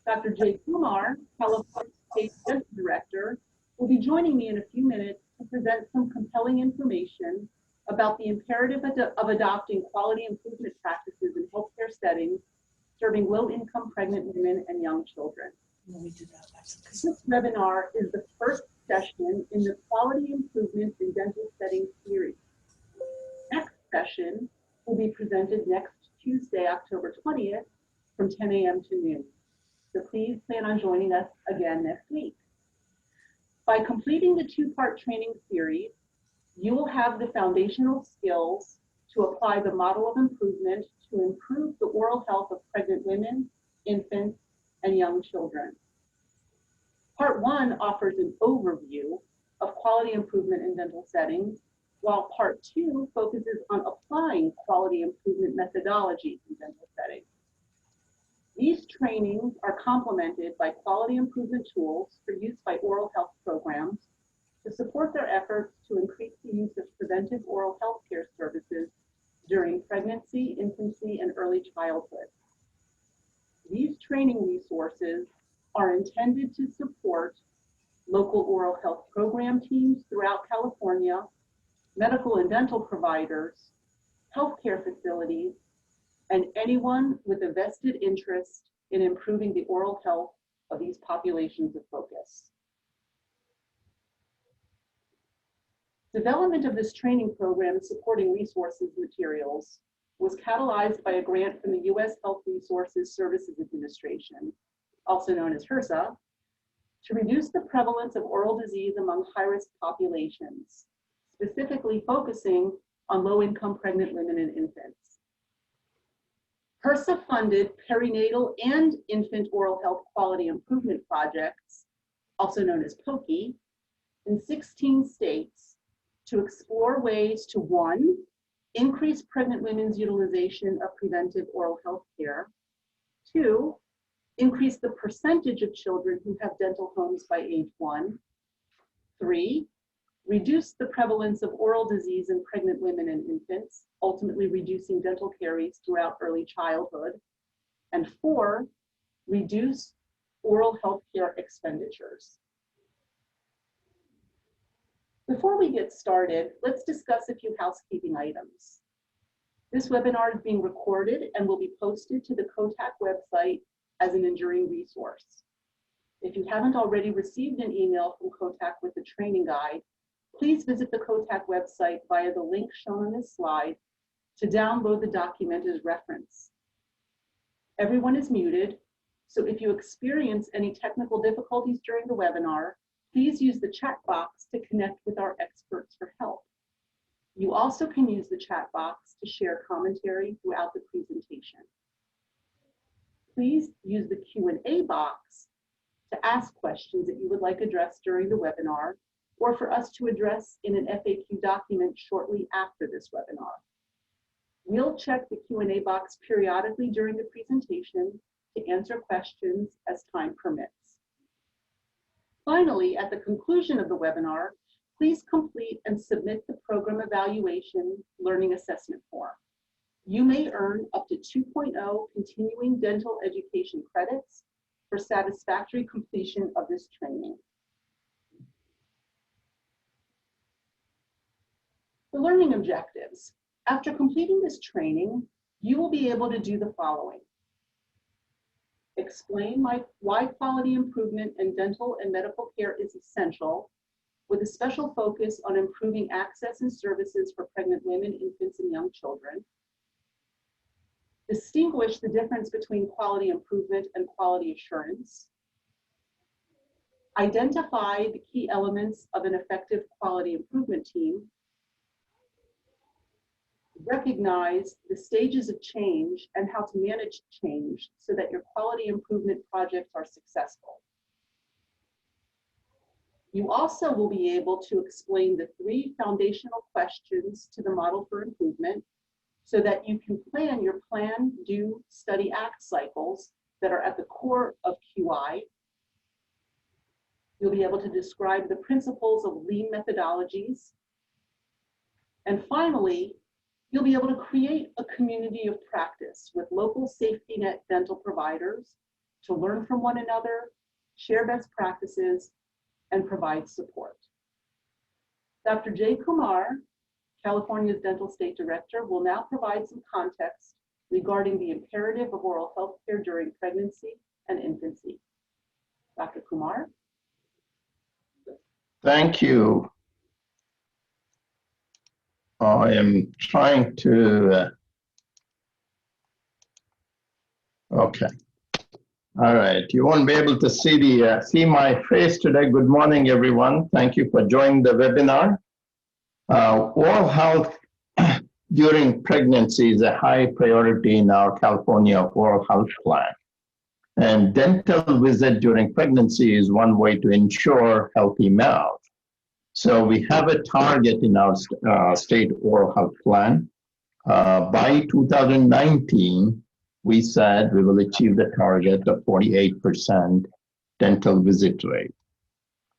Dr. Jay Kumar, California State Dental Director, will be joining me in a few minutes to present some compelling information about the imperative of adopting quality improvement practices in healthcare settings serving low-income pregnant women and young children. This webinar is the first session in the Quality Improvement in Dental Settings series. Next session will be presented next Tuesday, October 20th from 10 a.m. to noon. So please plan on joining us again next week. By completing the two-part training series, you will have the foundational skills to apply the model of improvement to improve the oral health of pregnant women, infants, and young children. Part 1 offers an overview of quality improvement in dental settings, while Part 2 focuses on applying quality improvement methodologies in dental settings. These trainings are complemented by quality improvement tools for use by oral health programs to support their efforts to increase the use of preventive oral health care services during pregnancy, infancy, and early childhood. These training resources are intended to support local oral health program teams throughout California, medical and dental providers, healthcare facilities, and anyone with a vested interest in improving the oral health of these populations of focus. Development of this training program supporting resources materials was catalyzed by a grant from the U.S. Health Resources Services Administration, also known as HRSA, to reduce the prevalence of oral disease among high-risk populations, specifically focusing on low-income pregnant women and infants. HRSA funded perinatal and infant oral health quality improvement projects, also known as PIOHQI, in 16 states to explore ways to, 1, increase pregnant women's utilization of preventive oral health care, 2, increase the percentage of children who have dental homes by age 1, 3, reduce the prevalence of oral disease in pregnant women and infants, ultimately reducing dental caries throughout early childhood, and 4, reduce oral health care expenditures. Before we get started, let's discuss a few housekeeping items. This webinar is being recorded and will be posted to the COTAC website as an enduring resource. If you haven't already received an email from COTAC with the training guide, please visit the COTAC website via the link shown on this slide to download the document as reference. Everyone is muted, so if you experience any technical difficulties during the webinar, please use the chat box to connect with our experts for help. You also can use the chat box to share commentary throughout the presentation. Please use the Q&A box to ask questions that you would like addressed during the webinar, or for us to address in an FAQ document shortly after this webinar. We'll check the Q&A box periodically during the presentation to answer questions as time permits. Finally, at the conclusion of the webinar, please complete and submit the program evaluation learning assessment form. You may earn up to 2.0 continuing dental education credits for satisfactory completion of this training. The learning objectives. After completing this training, you will be able to do the following. Explain why quality improvement in dental and medical care is essential, with a special focus on improving access and services for pregnant women, infants, and young children. Distinguish the difference between quality improvement and quality assurance. Identify the key elements of an effective quality improvement team. Recognize the stages of change and how to manage change so that your quality improvement projects are successful. You also will be able to explain the 3 foundational questions to the model for improvement so that you can plan your plan, do, study, act cycles that are at the core of QI. You'll be able to describe the principles of lean methodologies. And finally, you'll be able to create a community of practice with local safety net dental providers to learn from one another, share best practices, and provide support. Dr. Jay Kumar, California's Dental State Director, will now provide some context regarding the imperative of oral health care during pregnancy and infancy. Dr. Kumar. Thank you. I am trying to, okay. All right, you won't be able to see my face today. Good morning, everyone. Thank you for joining the webinar. Oral health during pregnancy is a high priority in our California oral health plan. And dental visit during pregnancy is one way to ensure healthy mouth. So we have a target in our state oral health plan. By 2019, we said we will achieve the target of 48% dental visit rate.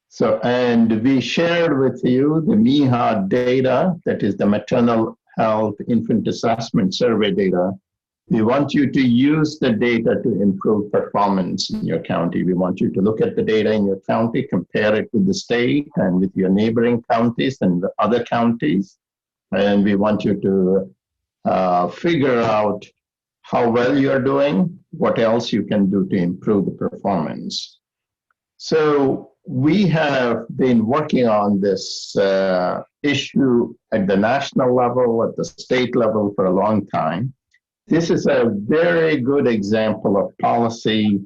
So, and we shared with you the MIHA data, that is the Maternal Health Infant Assessment Survey data. We want you to use the data to improve performance in your county. We want you to look at the data in your county, compare it with the state and with your neighboring counties and the other counties. And we want you to figure out how well you're doing, what else you can do to improve the performance. So we have been working on this issue at the national level, at the state level for a long time. This is a very good example of policy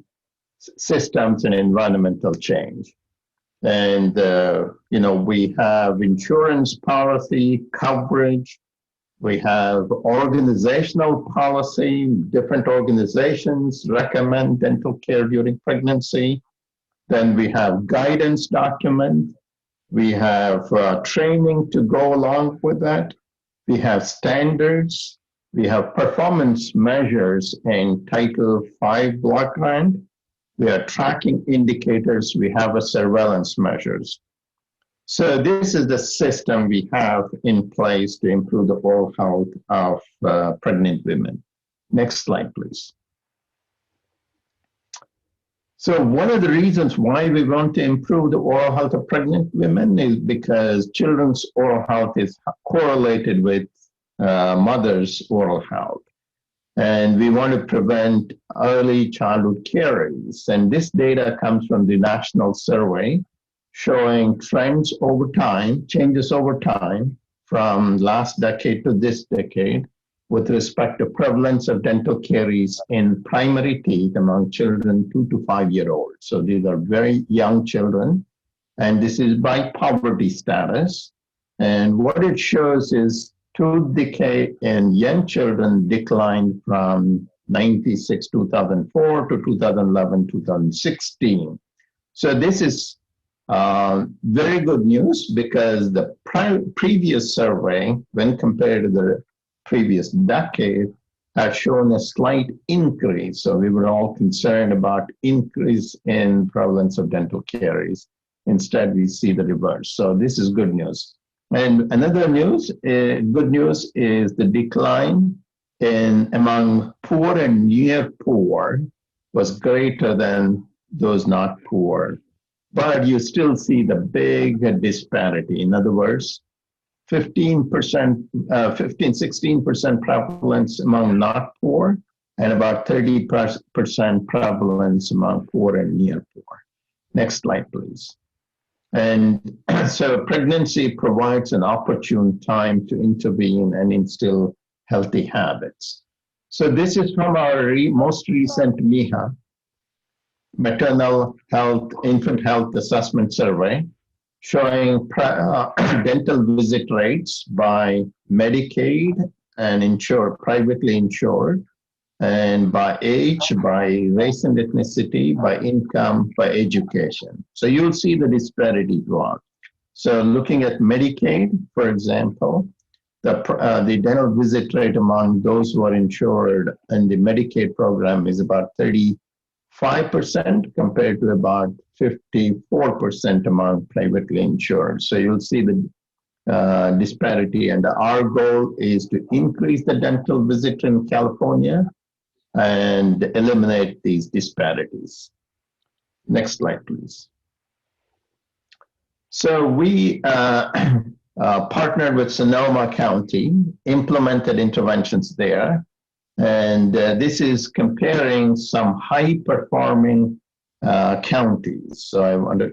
systems and environmental change. And, we have insurance policy coverage. We have organizational policy. Different organizations recommend dental care during pregnancy. Then we have guidance document. We have training to go along with that. We have standards. We have performance measures in Title V block grant. We are tracking indicators. We have a surveillance measures. So this is the system we have in place to improve the oral health of pregnant women. Next slide, please. So one of the reasons why we want to improve the oral health of pregnant women is because children's oral health is correlated with mother's oral health. And we want to prevent early childhood caries. And this data comes from the national survey showing trends over time, changes over time from last decade to this decade with respect to prevalence of dental caries in primary teeth among children 2 to 5 year olds. So these are very young children. And this is by poverty status. And what it shows is tooth decay in young children declined from 96, 2004 to 2011, 2016. So this is very good news because the previous survey, when compared to the previous decade, had shown a slight increase. So we were all concerned about increase in prevalence of dental caries. Instead, we see the reverse. So this is good news. And another good news is the decline among poor and near poor was greater than those not poor. But you still see the big disparity. In other words, 16% prevalence among not poor and about 30% prevalence among poor and near poor. Next slide, please. And so pregnancy provides an opportune time to intervene and instill healthy habits. So this is from our most recent MIHA, Maternal Health, Infant Health Assessment Survey, showing dental visit rates by Medicaid and privately insured, and by age, by race and ethnicity, by income, by education. So you'll see the disparity throughout. So looking at Medicaid, for example, the dental visit rate among those who are insured in the Medicaid program is about 35% compared to about 54% among privately insured. So you'll see the disparity, and our goal is to increase the dental visit in California and eliminate these disparities. Next slide, please. So we partnered with Sonoma County, implemented interventions there, and this is comparing some high-performing counties. So I want to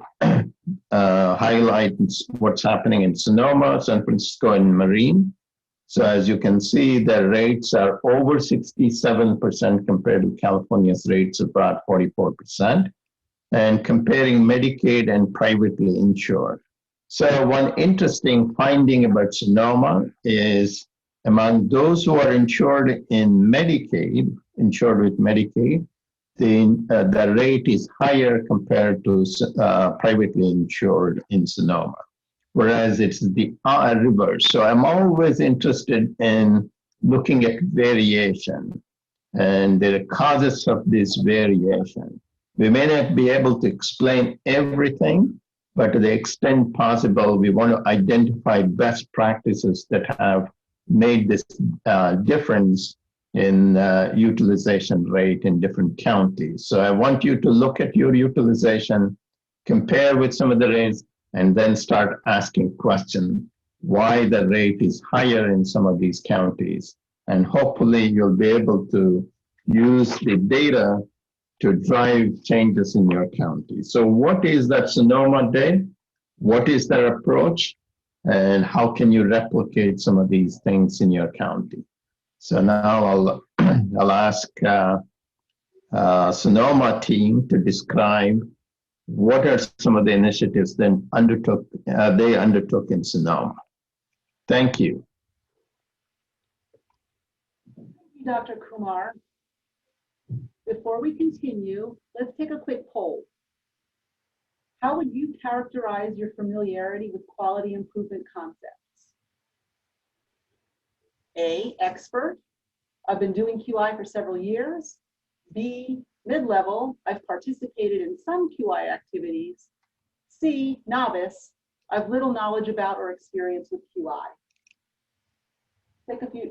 highlight what's happening in Sonoma, San Francisco, and Marine. So as you can see, the rates are over 67% compared to California's rates of about 44%, and comparing Medicaid and privately insured. So one interesting finding about Sonoma is among those who are insured in Medicaid, insured with Medicaid, the rate is higher compared to privately insured in Sonoma, whereas it's the reverse. So I'm always interested in looking at variation and the causes of this variation. We may not be able to explain everything, but to the extent possible, we want to identify best practices that have made this difference in utilization rate in different counties. So I want you to look at your utilization, compare with some of the rates, and then start asking questions why the rate is higher in some of these counties. And hopefully you'll be able to use the data to drive changes in your county. So what is that Sonoma did? What is their approach? And how can you replicate some of these things in your county? So now I'll ask Sonoma team to describe what are some of the initiatives they undertook in Sonoma. Thank you. Thank you, Dr. Kumar. Before we continue, let's take a quick poll. How would you characterize your familiarity with quality improvement concepts? A, expert. I've been doing QI for several years. B, mid-level. I've participated in some QI activities. C, novice. I've little knowledge about or experience with QI.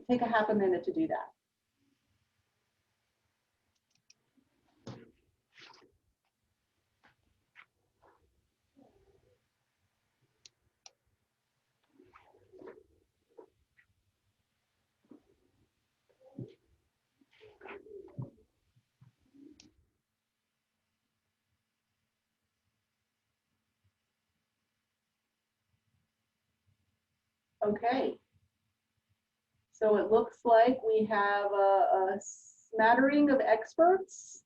Take a half a minute to do that. Okay, so it looks like we have a smattering of experts.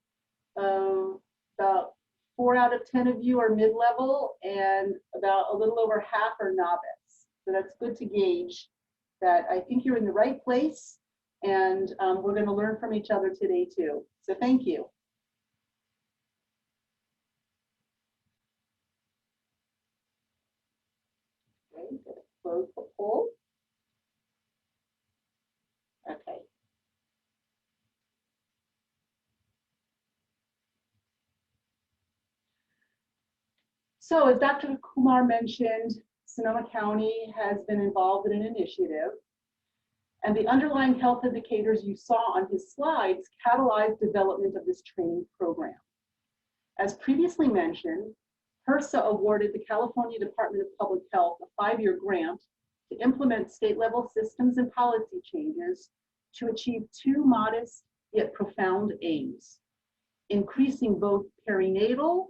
About 4 out of 10 of you are mid-level and about a little over half are novice. So that's good to gauge that I think you're in the right place, and we're going to learn from each other today too. So thank you. Okay, close the poll. Okay. So as Dr. Kumar mentioned, Sonoma County has been involved in an initiative, and the underlying health indicators you saw on his slides catalyzed development of this training program. As previously mentioned, HRSA awarded the California Department of Public Health a 5-year grant to implement state-level systems and policy changes to achieve 2 modest yet profound aims: increasing both perinatal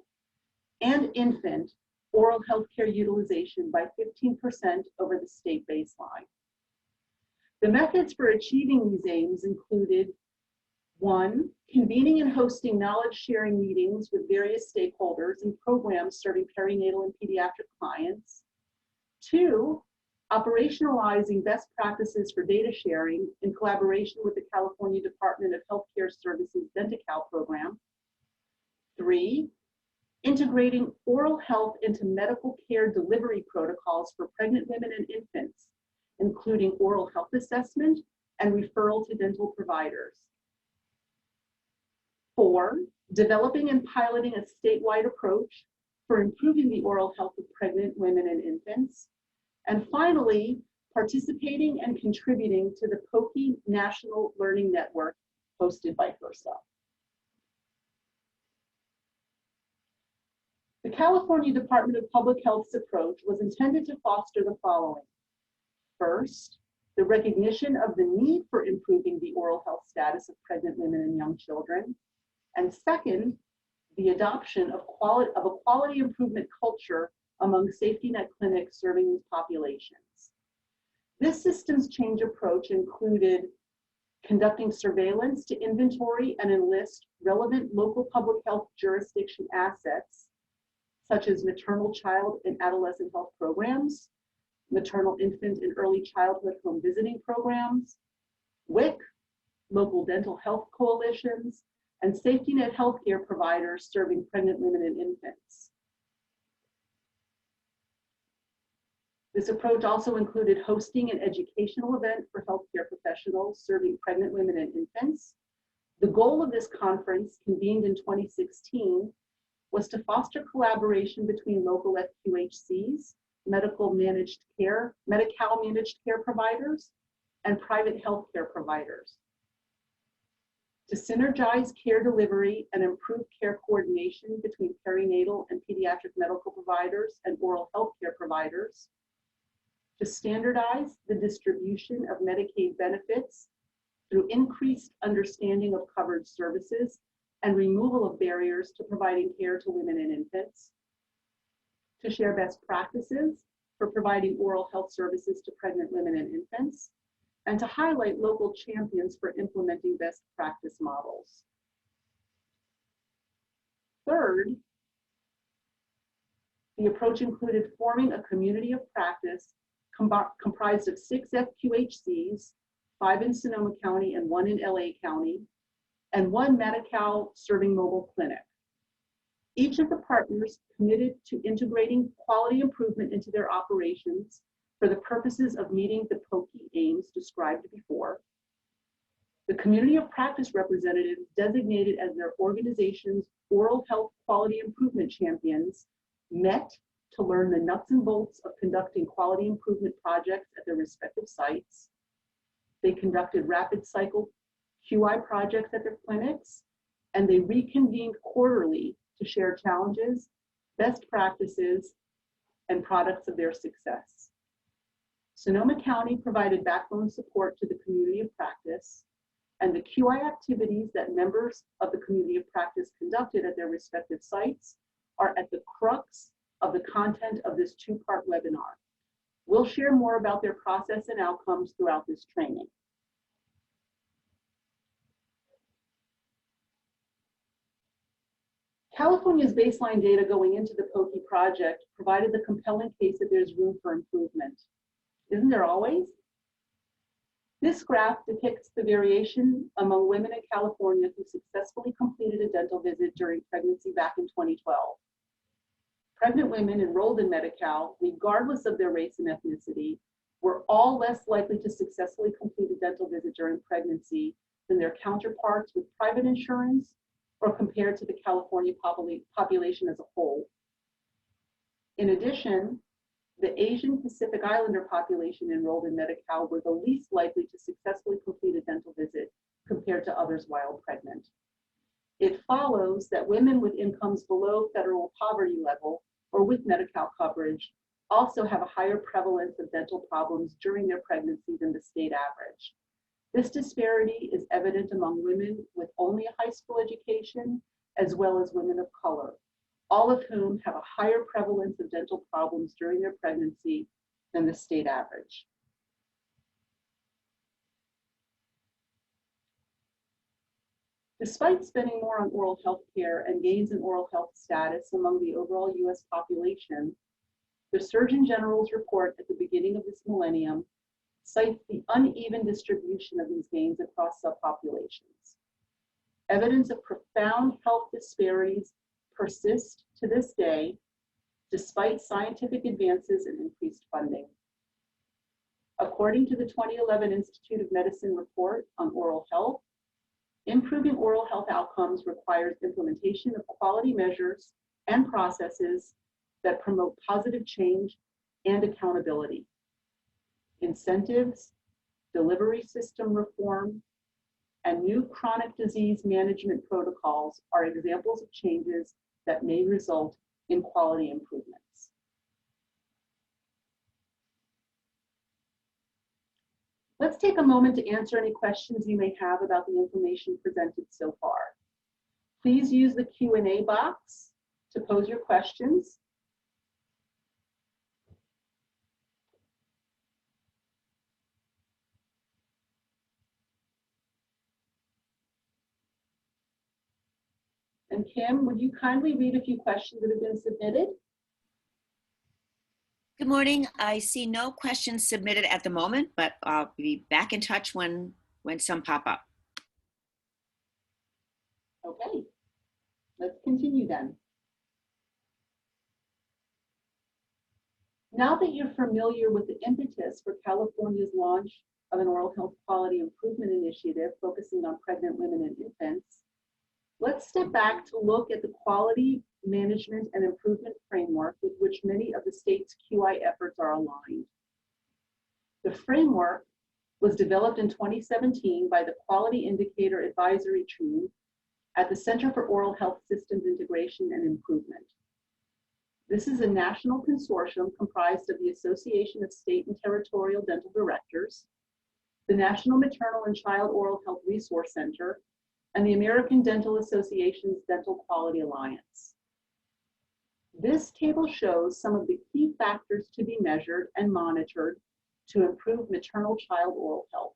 and infant oral health care utilization by 15% over the state baseline. The methods for achieving these aims included: 1, convening and hosting knowledge sharing meetings with various stakeholders and programs serving perinatal and pediatric clients. 2, operationalizing best practices for data sharing in collaboration with the California Department of Healthcare Services Denti-Cal program. 3, integrating oral health into medical care delivery protocols for pregnant women and infants, including oral health assessment and referral to dental providers. 4, developing and piloting a statewide approach for improving the oral health of pregnant women and infants. And finally, participating and contributing to the PIOHQI National Learning Network hosted by HRSA. The California Department of Public Health's approach was intended to foster the following. First, the recognition of the need for improving the oral health status of pregnant women and young children. And second, the adoption of a quality improvement culture among safety net clinics serving these populations. This systems change approach included conducting surveillance to inventory and enlist relevant local public health jurisdiction assets, such as maternal, child, and adolescent health programs, maternal, infant, and early childhood home visiting programs, WIC, local dental health coalitions, and safety net healthcare providers serving pregnant women and infants. This approach also included hosting an educational event for healthcare professionals serving pregnant women and infants. The goal of this conference, convened in 2016, was to foster collaboration between local FQHCs, Medi-Cal managed care providers, and private healthcare providers, to synergize care delivery and improve care coordination between perinatal and pediatric medical providers and oral healthcare providers, to standardize the distribution of Medicaid benefits through increased understanding of covered services and removal of barriers to providing care to women and infants, to share best practices for providing oral health services to pregnant women and infants, and to highlight local champions for implementing best practice models. Third, the approach included forming a community of practice comprised of 6 FQHCs, 5 in Sonoma County and 1 in LA County, and 1 Medi-Cal serving mobile clinic. Each of the partners committed to integrating quality improvement into their operations for the purposes of meeting the PIOHQI aims described before. The community of practice representatives designated as their organization's oral health quality improvement champions met to learn the nuts and bolts of conducting quality improvement projects at their respective sites. They conducted rapid cycle QI projects at their clinics, and they reconvened quarterly to share challenges, best practices, and products of their success. Sonoma County provided backbone support to the community of practice, and the QI activities that members of the community of practice conducted at their respective sites are at the crux of the content of this 2-part webinar. We'll share more about their process and outcomes throughout this training. California's baseline data going into the PIOHQI project provided the compelling case that there's room for improvement. Isn't there always? This graph depicts the variation among women in California who successfully completed a dental visit during pregnancy back in 2012. Pregnant women enrolled in Medi-Cal, regardless of their race and ethnicity, were all less likely to successfully complete a dental visit during pregnancy than their counterparts with private insurance or compared to the California population as a whole. In addition, the Asian Pacific Islander population enrolled in Medi-Cal were the least likely to successfully complete a dental visit compared to others while pregnant. It follows that women with incomes below federal poverty level or with Medi-Cal coverage also have a higher prevalence of dental problems during their pregnancy than the state average. This disparity is evident among women with only a high school education, as well as women of color, all of whom have a higher prevalence of dental problems during their pregnancy than the state average. Despite spending more on oral health care and gains in oral health status among the overall US population, the Surgeon General's report at the beginning of this millennium cites the uneven distribution of these gains across subpopulations. Evidence of profound health disparities persist to this day, despite scientific advances and increased funding. According to the 2011 Institute of Medicine report on oral health, improving oral health outcomes requires implementation of quality measures and processes that promote positive change and accountability. Incentives, delivery system reform, and new chronic disease management protocols are examples of changes that may result in quality improvements. Let's take a moment to answer any questions you may have about the information presented so far. Please use the Q&A box to pose your questions. And Kim, would you kindly read a few questions that have been submitted? Good morning. I see no questions submitted at the moment, but I'll be back in touch when some pop up. Okay, let's continue then. Now that you're familiar with the impetus for California's launch of an oral health quality improvement initiative focusing on pregnant women and infants, let's step back to look at the quality management and improvement framework with which many of the state's QI efforts are aligned. The framework was developed in 2017 by the Quality Indicator Advisory Team at the Center for Oral Health Systems Integration and Improvement. This is a national consortium comprised of the Association of State and Territorial Dental Directors, the National Maternal and Child Oral Health Resource Center, and the American Dental Association's Dental Quality Alliance. This table shows some of the key factors to be measured and monitored to improve maternal-child oral health.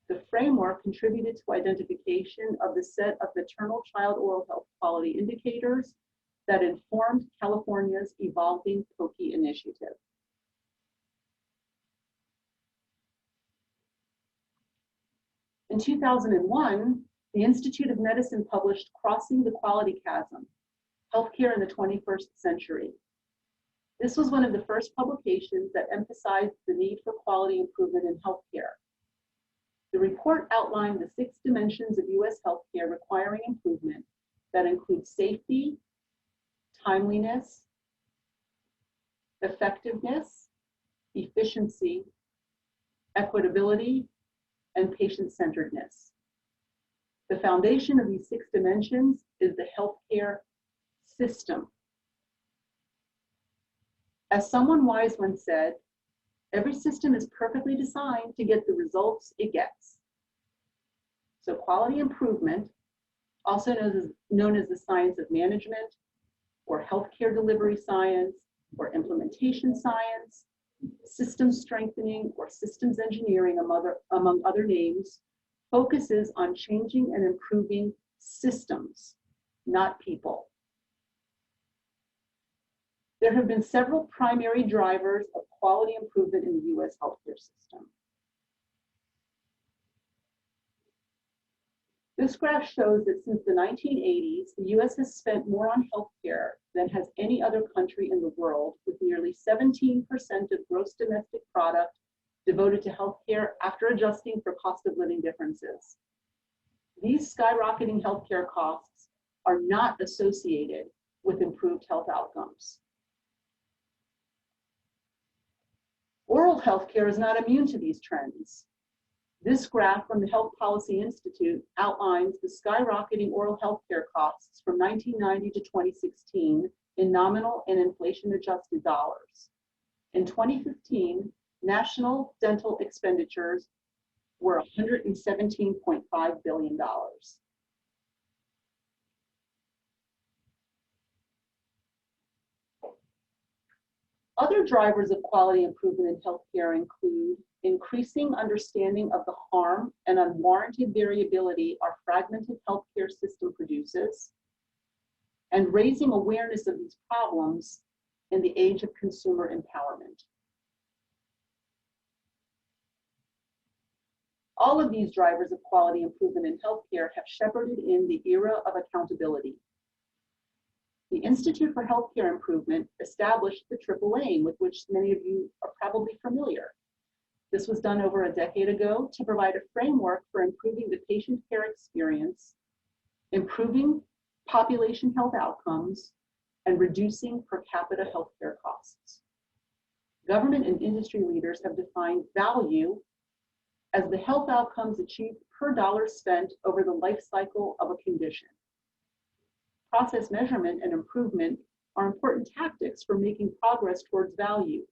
The framework contributed to identification of the set of maternal-child oral health quality indicators that informed California's evolving PIOHQI initiative. In 2001, the Institute of Medicine published Crossing the Quality Chasm, Healthcare in the 21st Century. This was one of the first publications that emphasized the need for quality improvement in healthcare. The report outlined the 6 dimensions of US healthcare requiring improvement that include safety, timeliness, effectiveness, efficiency, equitability, and patient-centeredness. The foundation of these 6 dimensions is the healthcare system. As someone wise once said, every system is perfectly designed to get the results it gets. So quality improvement, also known as the science of management, or healthcare delivery science, or implementation science, systems strengthening, or systems engineering, among other names, focuses on changing and improving systems, not people. There have been several primary drivers of quality improvement in the US healthcare system. This graph shows that since the 1980s, the US has spent more on healthcare than has any other country in the world, with nearly 17% of gross domestic product devoted to healthcare after adjusting for cost of living differences. These skyrocketing healthcare costs are not associated with improved health outcomes. Oral healthcare is not immune to these trends. This graph from the Health Policy Institute outlines the skyrocketing oral healthcare costs from 1990 to 2016 in nominal and inflation-adjusted dollars. In 2015, national dental expenditures were $117.5 billion. Other drivers of quality improvement in healthcare include increasing understanding of the harm and unwarranted variability our fragmented healthcare system produces, and raising awareness of these problems in the age of consumer empowerment. All of these drivers of quality improvement in healthcare have shepherded in the era of accountability. The Institute for Healthcare Improvement established the triple aim, with which many of you are probably familiar. This was done over a decade ago to provide a framework for improving the patient care experience, improving population health outcomes, and reducing per capita healthcare costs. Government and industry leaders have defined value as the health outcomes achieved per dollar spent over the life cycle of a condition. Process measurement and improvement are important tactics for making progress towards value,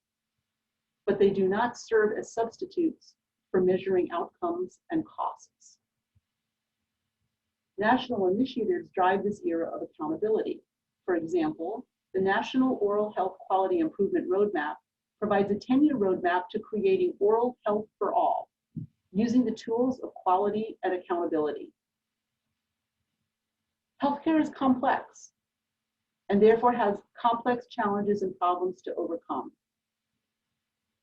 but they do not serve as substitutes for measuring outcomes and costs. National initiatives drive this era of accountability. For example, the National Oral Health Quality Improvement Roadmap provides a 10-year roadmap to creating oral health for all, using the tools of quality and accountability. Healthcare is complex and therefore has complex challenges and problems to overcome.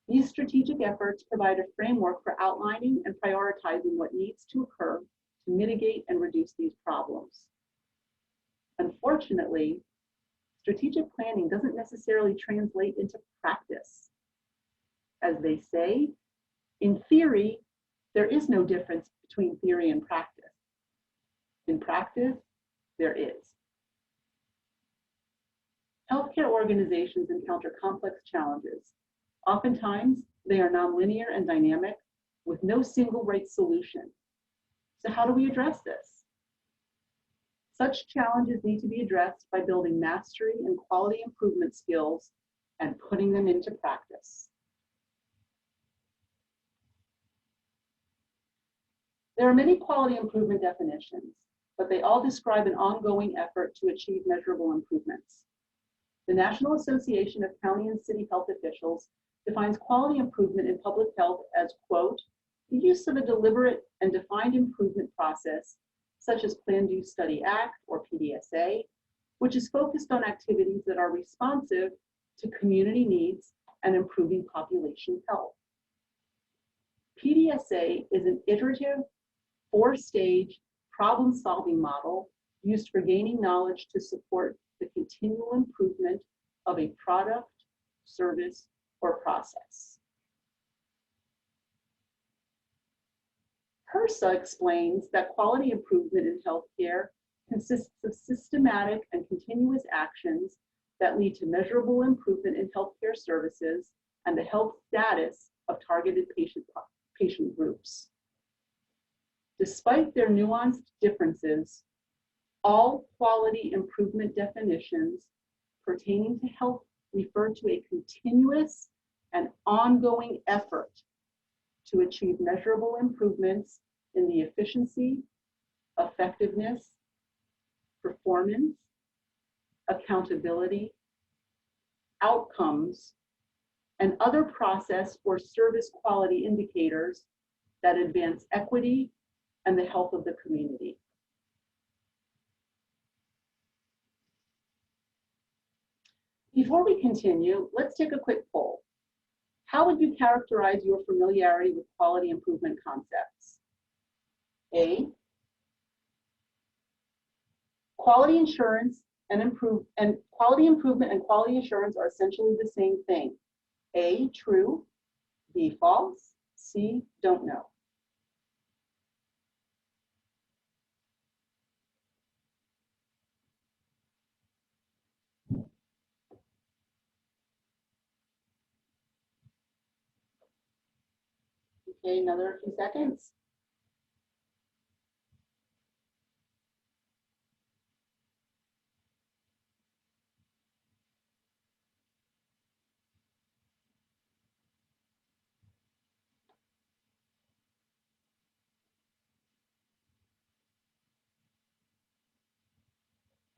These strategic efforts provide a framework for outlining and prioritizing what needs to occur to mitigate and reduce these problems. Unfortunately, strategic planning doesn't necessarily translate into practice. As they say, in theory, there is no difference between theory and practice. In practice, there is. Healthcare organizations encounter complex challenges. Oftentimes, they are nonlinear and dynamic with no single right solution. So how do we address this? Such challenges need to be addressed by building mastery and quality improvement skills and putting them into practice. There are many quality improvement definitions, but they all describe an ongoing effort to achieve measurable improvements. The National Association of County and City Health Officials defines quality improvement in public health as, quote, the use of a deliberate and defined improvement process, such as Plan, Do, Study, Act, or PDSA, which is focused on activities that are responsive to community needs and improving population health. PDSA is an iterative, four-stage problem-solving model used for gaining knowledge to support the continual improvement of a product, service, or process. HRSA explains that quality improvement in healthcare consists of systematic and continuous actions that lead to measurable improvement in healthcare services and the health status of targeted patient groups. Despite their nuanced differences, all quality improvement definitions pertaining to health refer to a continuous and ongoing effort to achieve measurable improvements in the efficiency, effectiveness, performance, accountability, outcomes, and other process or service quality indicators that advance equity and the health of the community. Before we continue, let's take a quick poll. How would you characterize your familiarity with quality improvement concepts? A, quality insurance and quality improvement and quality assurance are essentially the same thing. A, true. B, false. C, don't know. Okay, another few seconds.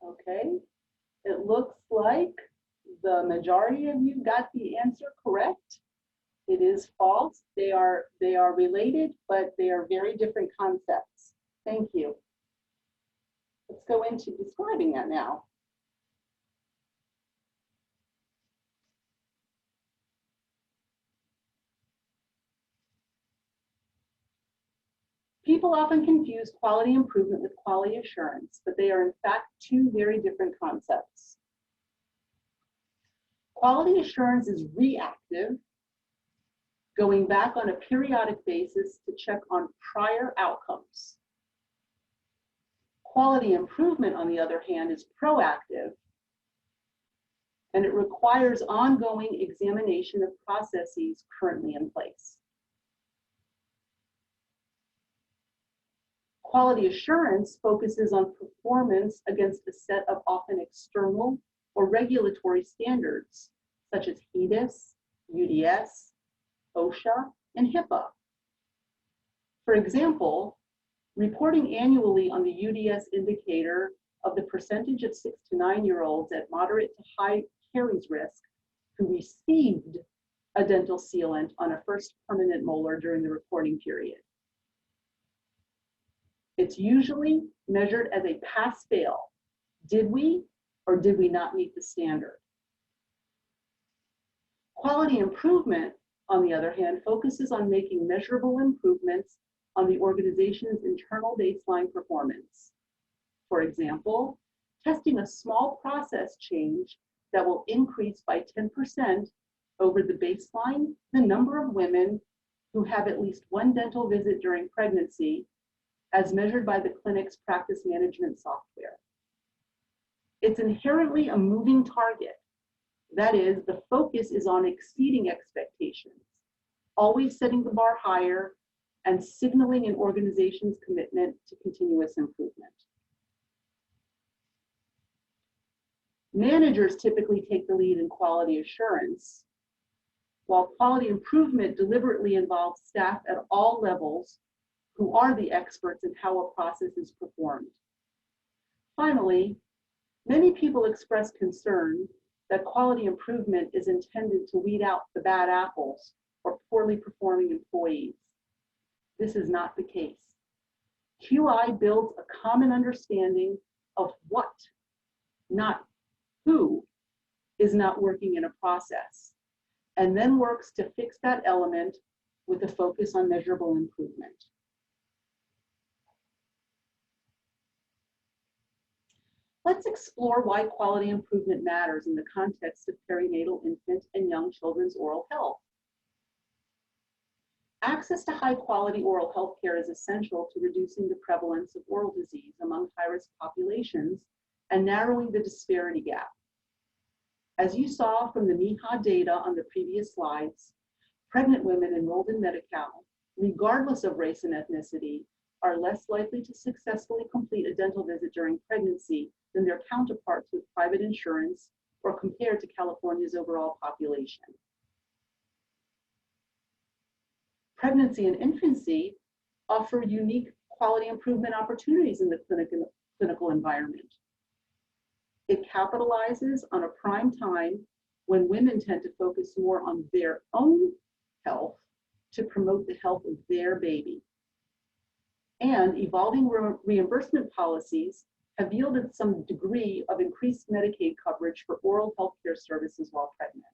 Okay, it looks like the majority of you got the answer correct. It is false. They are related, but they are very different concepts. Thank you. Let's go into describing that now. People often confuse quality improvement with quality assurance, but they are in fact two very different concepts. Quality assurance is reactive, going back on a periodic basis to check on prior outcomes. Quality improvement, on the other hand, is proactive, and it requires ongoing examination of processes currently in place. Quality assurance focuses on performance against a set of often external or regulatory standards, such as HEDIS, UDS, OSHA, and HIPAA. For example, reporting annually on the UDS indicator of the percentage of 6 to 9-year-olds at moderate to high caries risk who received a dental sealant on a first permanent molar during the reporting period. It's usually measured as a pass-fail. Did we or did we not meet the standard? Quality improvement, on the other hand, focuses on making measurable improvements on the organization's internal baseline performance. For example, testing a small process change that will increase by 10% over the baseline the number of women who have at least one dental visit during pregnancy, as measured by the clinic's practice management software. It's inherently a moving target. That is, the focus is on exceeding expectations, always setting the bar higher and signaling an organization's commitment to continuous improvement. Managers typically take the lead in quality assurance, while quality improvement deliberately involves staff at all levels who are the experts in how a process is performed. Finally, many people express concern that quality improvement is intended to weed out the bad apples or poorly performing employees. This is not the case. QI builds a common understanding of what, not who, is not working in a process, and then works to fix that element with a focus on measurable improvement. Let's explore why quality improvement matters in the context of perinatal infant and young children's oral health. Access to high-quality oral health care is essential to reducing the prevalence of oral disease among high-risk populations and narrowing the disparity gap. As you saw from the MIHA data on the previous slides, pregnant women enrolled in Medi-Cal, regardless of race and ethnicity, are less likely to successfully complete a dental visit during pregnancy than their counterparts with private insurance or compared to California's overall population. Pregnancy and infancy offer unique quality improvement opportunities in the clinical environment. It capitalizes on a prime time when women tend to focus more on their own health to promote the health of their baby. And evolving reimbursement policies have yielded some degree of increased Medicaid coverage for oral health care services while pregnant.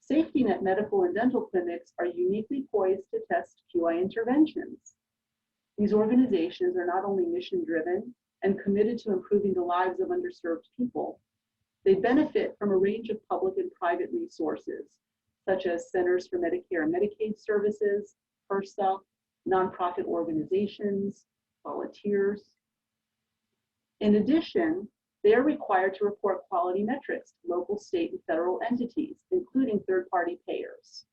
Safety net medical and dental clinics are uniquely poised to test QI interventions. These organizations are not only mission-driven and committed to improving the lives of underserved people, they benefit from a range of public and private resources, such as Centers for Medicare and Medicaid Services, HRSA, nonprofit organizations, volunteers. In addition, they are required to report quality metrics to local, state, and federal entities, including third-party payers.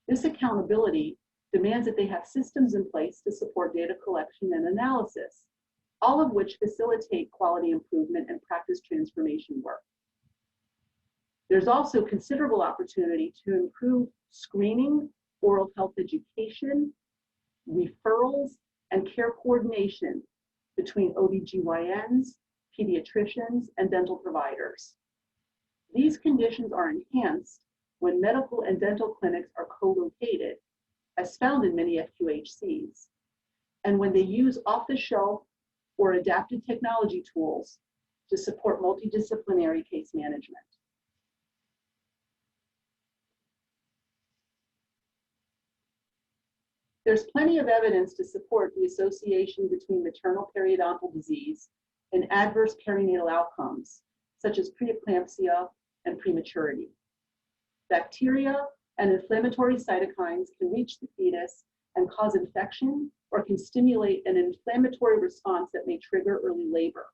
This accountability demands that they have systems in place to support data collection and analysis, all of which facilitate quality improvement and practice transformation work. There's also considerable opportunity to improve screening, oral health education, referrals, and care coordination between OBGYNs, pediatricians, and dental providers. These conditions are enhanced when medical and dental clinics are co-located, as found in many FQHCs, and when they use off-the-shelf or adapted technology tools to support multidisciplinary case management. There's plenty of evidence to support the association between maternal periodontal disease and adverse perinatal outcomes, such as preeclampsia and prematurity. Bacteria and inflammatory cytokines can reach the fetus and cause infection or can stimulate an inflammatory response that may trigger early labor.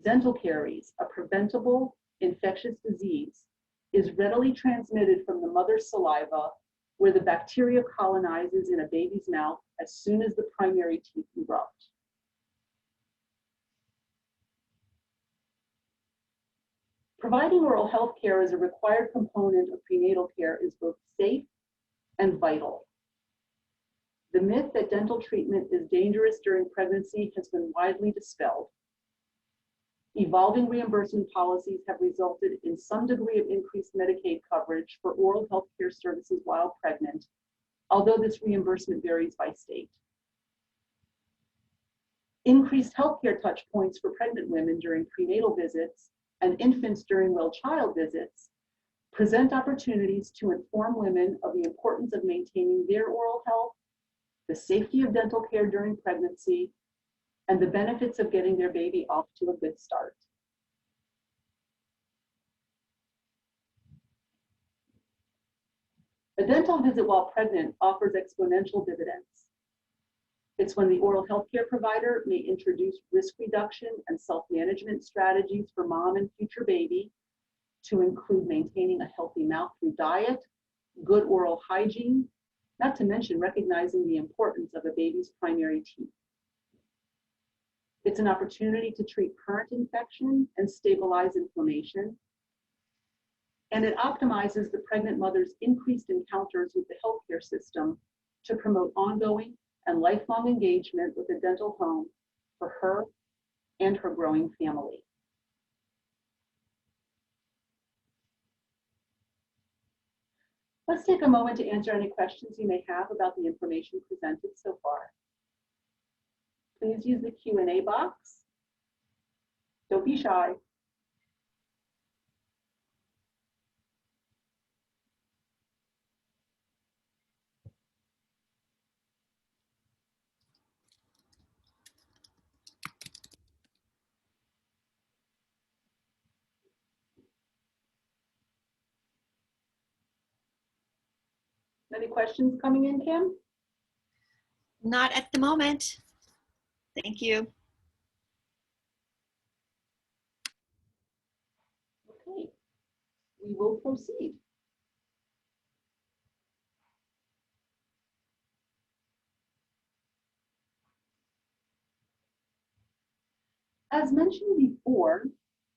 Dental caries, a preventable infectious disease, is readily transmitted from the mother's saliva where the bacteria colonizes in a baby's mouth as soon as the primary teeth erupt. Providing oral health care as a required component of prenatal care is both safe and vital. The myth that dental treatment is dangerous during pregnancy has been widely dispelled. Evolving reimbursement policies have resulted in some degree of increased Medicaid coverage for oral health care services while pregnant, although this reimbursement varies by state. Increased healthcare touch points for pregnant women during prenatal visits and infants during well-child visits present opportunities to inform women of the importance of maintaining their oral health, the safety of dental care during pregnancy, and the benefits of getting their baby off to a good start. A dental visit while pregnant offers exponential dividends. It's when the oral healthcare provider may introduce risk reduction and self-management strategies for mom and future baby, to include maintaining a healthy mouth through diet, good oral hygiene, not to mention recognizing the importance of a baby's primary teeth. It's an opportunity to treat current infection and stabilize inflammation. And it optimizes the pregnant mother's increased encounters with the healthcare system to promote ongoing and lifelong engagement with a dental home for her and her growing family. Let's take a moment to answer any questions you may have about the information presented so far. Please use the Q&A box. Don't be shy. Any questions coming in, Kim? Not at the moment. Thank you. Okay, we will proceed. As mentioned before,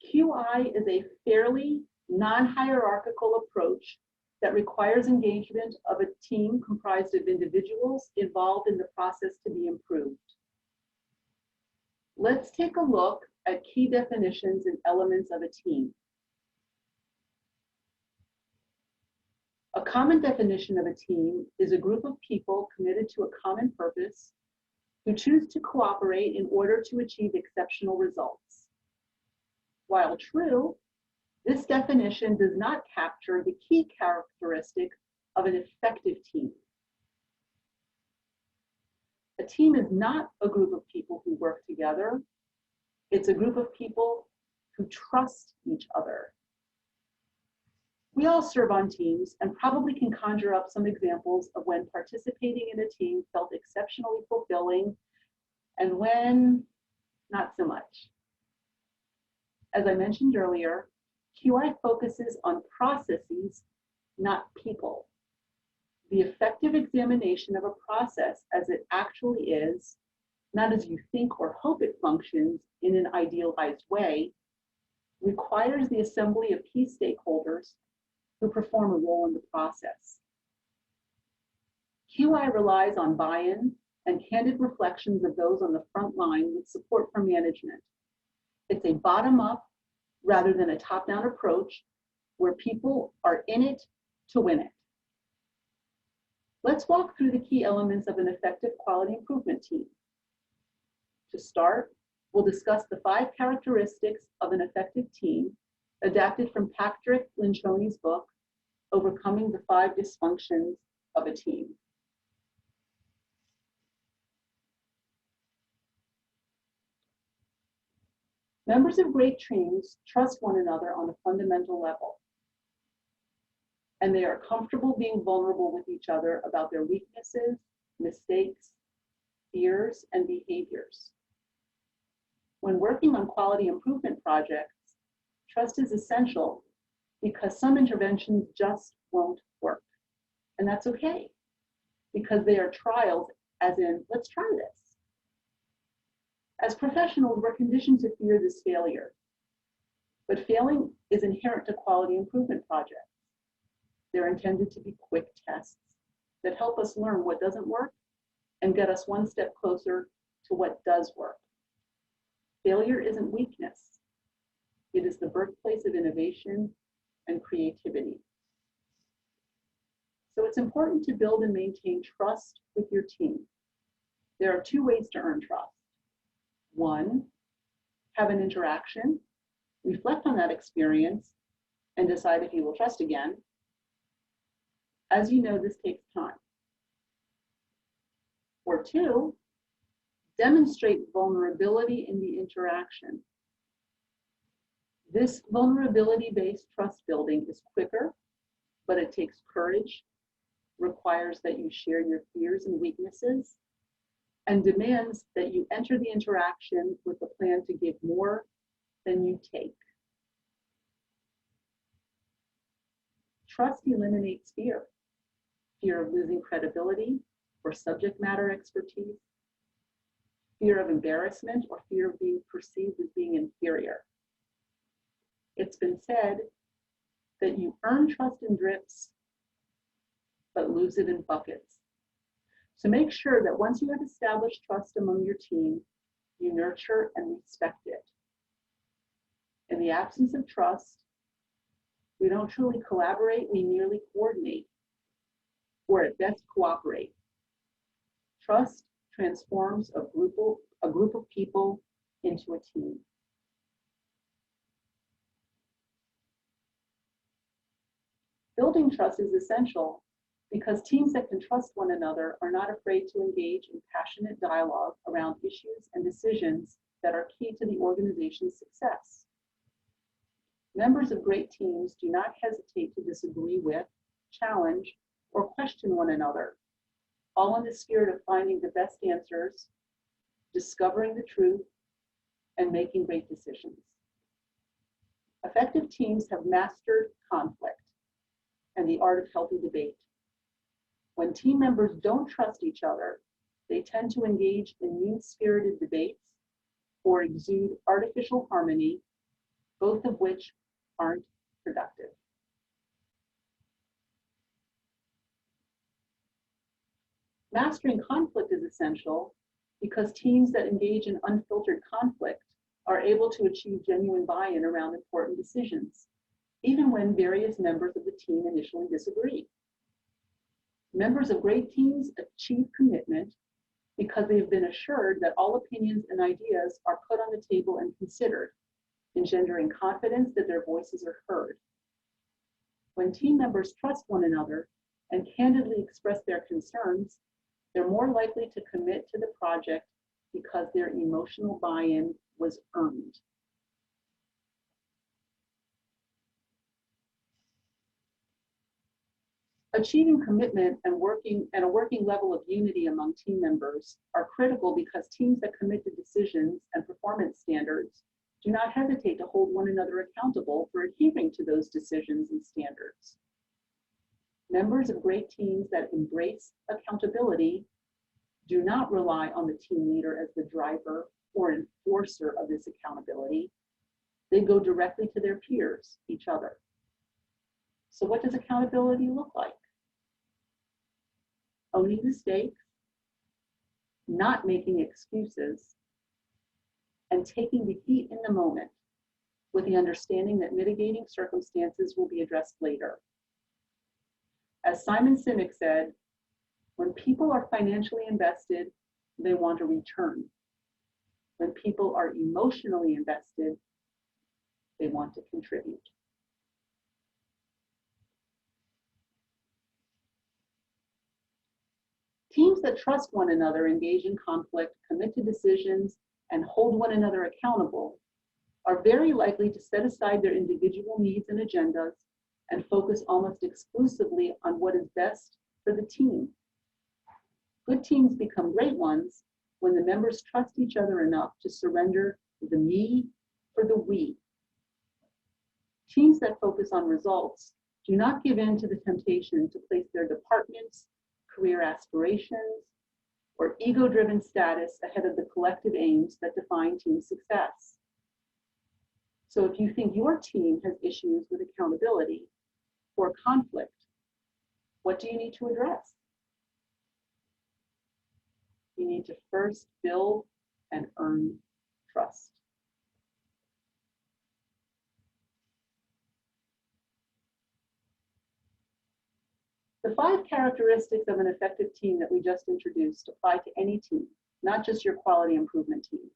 QI is a fairly non-hierarchical approach that requires engagement of a team comprised of individuals involved in the process to be improved. Let's take a look at key definitions and elements of a team. A common definition of a team is a group of people committed to a common purpose who choose to cooperate in order to achieve exceptional results. While true, this definition does not capture the key characteristic of an effective team. A team is not a group of people who work together. It's a group of people who trust each other. We all serve on teams and probably can conjure up some examples of when participating in a team felt exceptionally fulfilling and when not so much. As I mentioned earlier, QI focuses on processes, not people. The effective examination of a process as it actually is, not as you think or hope it functions in an idealized way, requires the assembly of key stakeholders who perform a role in the process. QI relies on buy-in and candid reflections of those on the front line with support from management. It's a bottom-up rather than a top-down approach where people are in it to win it. Let's walk through the key elements of an effective quality improvement team. To start, we'll discuss the 5 characteristics of an effective team adapted from Patrick Lencioni's book, Overcoming the 5 Dysfunctions of a Team. Members of great teams trust one another on a fundamental level, and they are comfortable being vulnerable with each other about their weaknesses, mistakes, fears, and behaviors. When working on quality improvement projects, trust is essential because some interventions just won't work, And that's okay, because they are trials, as in, let's try this. As professionals, we're conditioned to fear this failure. But failing is inherent to quality improvement projects. They're intended to be quick tests that help us learn what doesn't work and get us one step closer to what does work. Failure isn't weakness. It is the birthplace of innovation and creativity. So it's important to build and maintain trust with your team. There are 2 ways to earn trust. 1, have an interaction, reflect on that experience, and decide if you will trust again. As you know, this takes time. Or 2, demonstrate vulnerability in the interaction. This vulnerability-based trust building is quicker, but it takes courage, requires that you share your fears and weaknesses, and demands that you enter the interaction with a plan to give more than you take. Trust eliminates fear. Fear of losing credibility or subject matter expertise, fear of embarrassment, or fear of being perceived as being inferior. It's been said that you earn trust in drips, but lose it in buckets. So make sure that once you have established trust among your team, you nurture and respect it. In the absence of trust, we don't truly collaborate, we merely coordinate, or at best cooperate. Trust transforms a group of people into a team. Building trust is essential because teams that can trust one another are not afraid to engage in passionate dialogue around issues and decisions that are key to the organization's success. Members of great teams do not hesitate to disagree with, challenge, or question one another, all in the spirit of finding the best answers, discovering the truth, and making great decisions. Effective teams have mastered conflict and the art of healthy debate. When team members don't trust each other, they tend to engage in mean-spirited debates or exude artificial harmony, both of which aren't productive. Mastering conflict is essential because teams that engage in unfiltered conflict are able to achieve genuine buy-in around important decisions, even when various members of the team initially disagree. Members of great teams achieve commitment because they have been assured that all opinions and ideas are put on the table and considered, engendering confidence that their voices are heard. When team members trust one another and candidly express their concerns, they're more likely to commit to the project because their emotional buy-in was earned. Achieving commitment and a working level of unity among team members are critical because teams that commit to decisions and performance standards do not hesitate to hold one another accountable for adhering to those decisions and standards. Members of great teams that embrace accountability do not rely on the team leader as the driver or enforcer of this accountability. They go directly to their peers, each other. So what does accountability look like? Owning mistakes, not making excuses, and taking the heat in the moment with the understanding that mitigating circumstances will be addressed later. As Simon Sinek said, when people are financially invested, they want a return. When people are emotionally invested, they want to contribute. Teams that trust one another, engage in conflict, commit to decisions, and hold one another accountable are very likely to set aside their individual needs and agendas and focus almost exclusively on what is best for the team. Good teams become great ones when the members trust each other enough to surrender the me for the we. Teams that focus on results do not give in to the temptation to place their department's career aspirations or ego-driven status ahead of the collective aims that define team success. So if you think your team has issues with accountability or conflict, what do you need to address? You need to first build and earn trust. The 5 characteristics of an effective team that we just introduced apply to any team, not just your quality improvement team.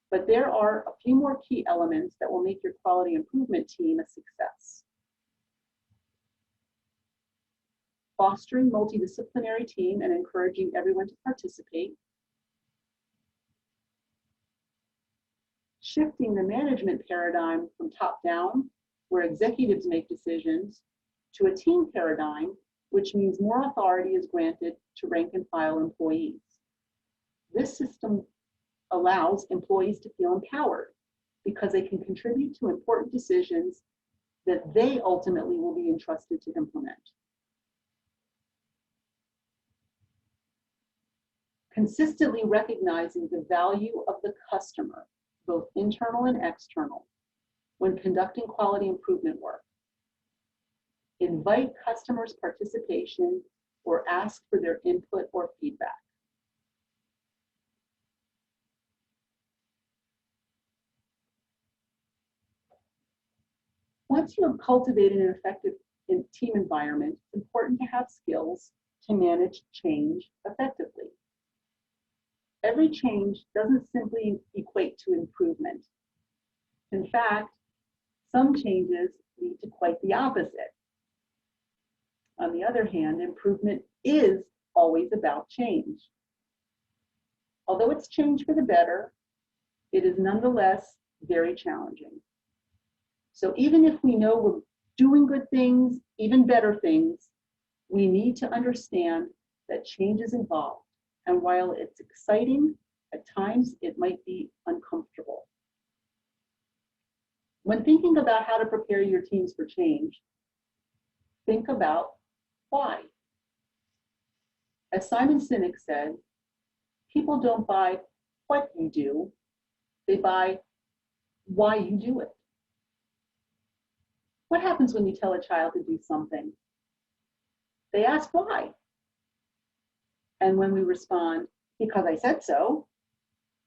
But there are a few more key elements that will make your quality improvement team a success. Fostering multidisciplinary team and encouraging everyone to participate. Shifting the management paradigm from top down, where executives make decisions, to a team paradigm, which means more authority is granted to rank and file employees. This system allows employees to feel empowered because they can contribute to important decisions that they ultimately will be entrusted to implement. Consistently recognizing the value of the customer, both internal and external, when conducting quality improvement work. Invite customers' participation or ask for their input or feedback. Once you have cultivated an effective team environment, it's important to have skills to manage change effectively. Every change doesn't simply equate to improvement. In fact, some changes lead to quite the opposite. On the other hand, improvement is always about change. Although it's change for the better, it is nonetheless very challenging. So even if we know we're doing good things, even better things, we need to understand that change is involved. And while it's exciting, at times it might be uncomfortable. When thinking about how to prepare your teams for change, think about why. As Simon Sinek said, people don't buy what you do, they buy why you do it. What happens when you tell a child to do something? They ask why. And when we respond, because I said so,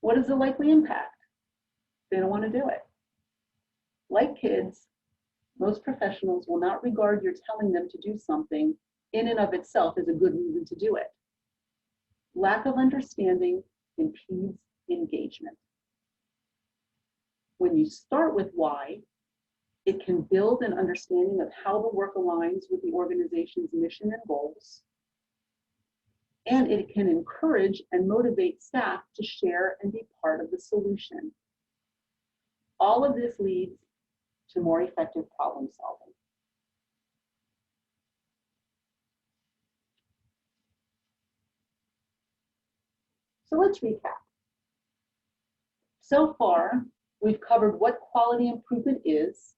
what is the likely impact? They don't want to do it. Like kids, most professionals will not regard your telling them to do something in and of itself as a good reason to do it. Lack of understanding impedes engagement. When you start with why, it can build an understanding of how the work aligns with the organization's mission and goals, and it can encourage and motivate staff to share and be part of the solution. All of this leads to more effective problem solving. So let's recap. So far, we've covered what quality improvement is,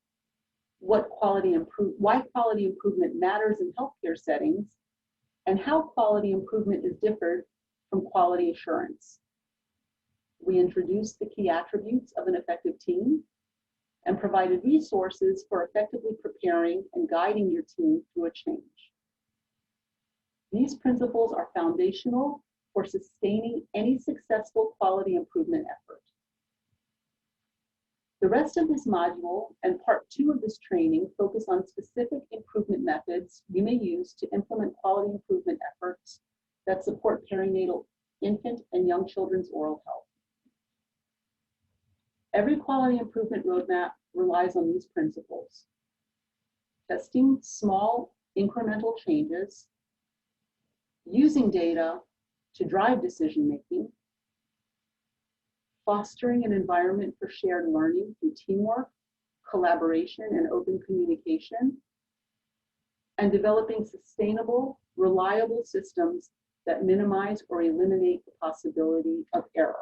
why quality improvement matters in healthcare settings, and how quality improvement is different from quality assurance. We introduced the key attributes of an effective team and provided resources for effectively preparing and guiding your team through a change. These principles are foundational for sustaining any successful quality improvement effort. The rest of this module and part 2 of this training focus on specific improvement methods you may use to implement quality improvement efforts that support perinatal infant and young children's oral health. Every quality improvement roadmap relies on these principles: testing small incremental changes, using data to drive decision-making, fostering an environment for shared learning through teamwork, collaboration, and open communication, and developing sustainable, reliable systems that minimize or eliminate the possibility of error.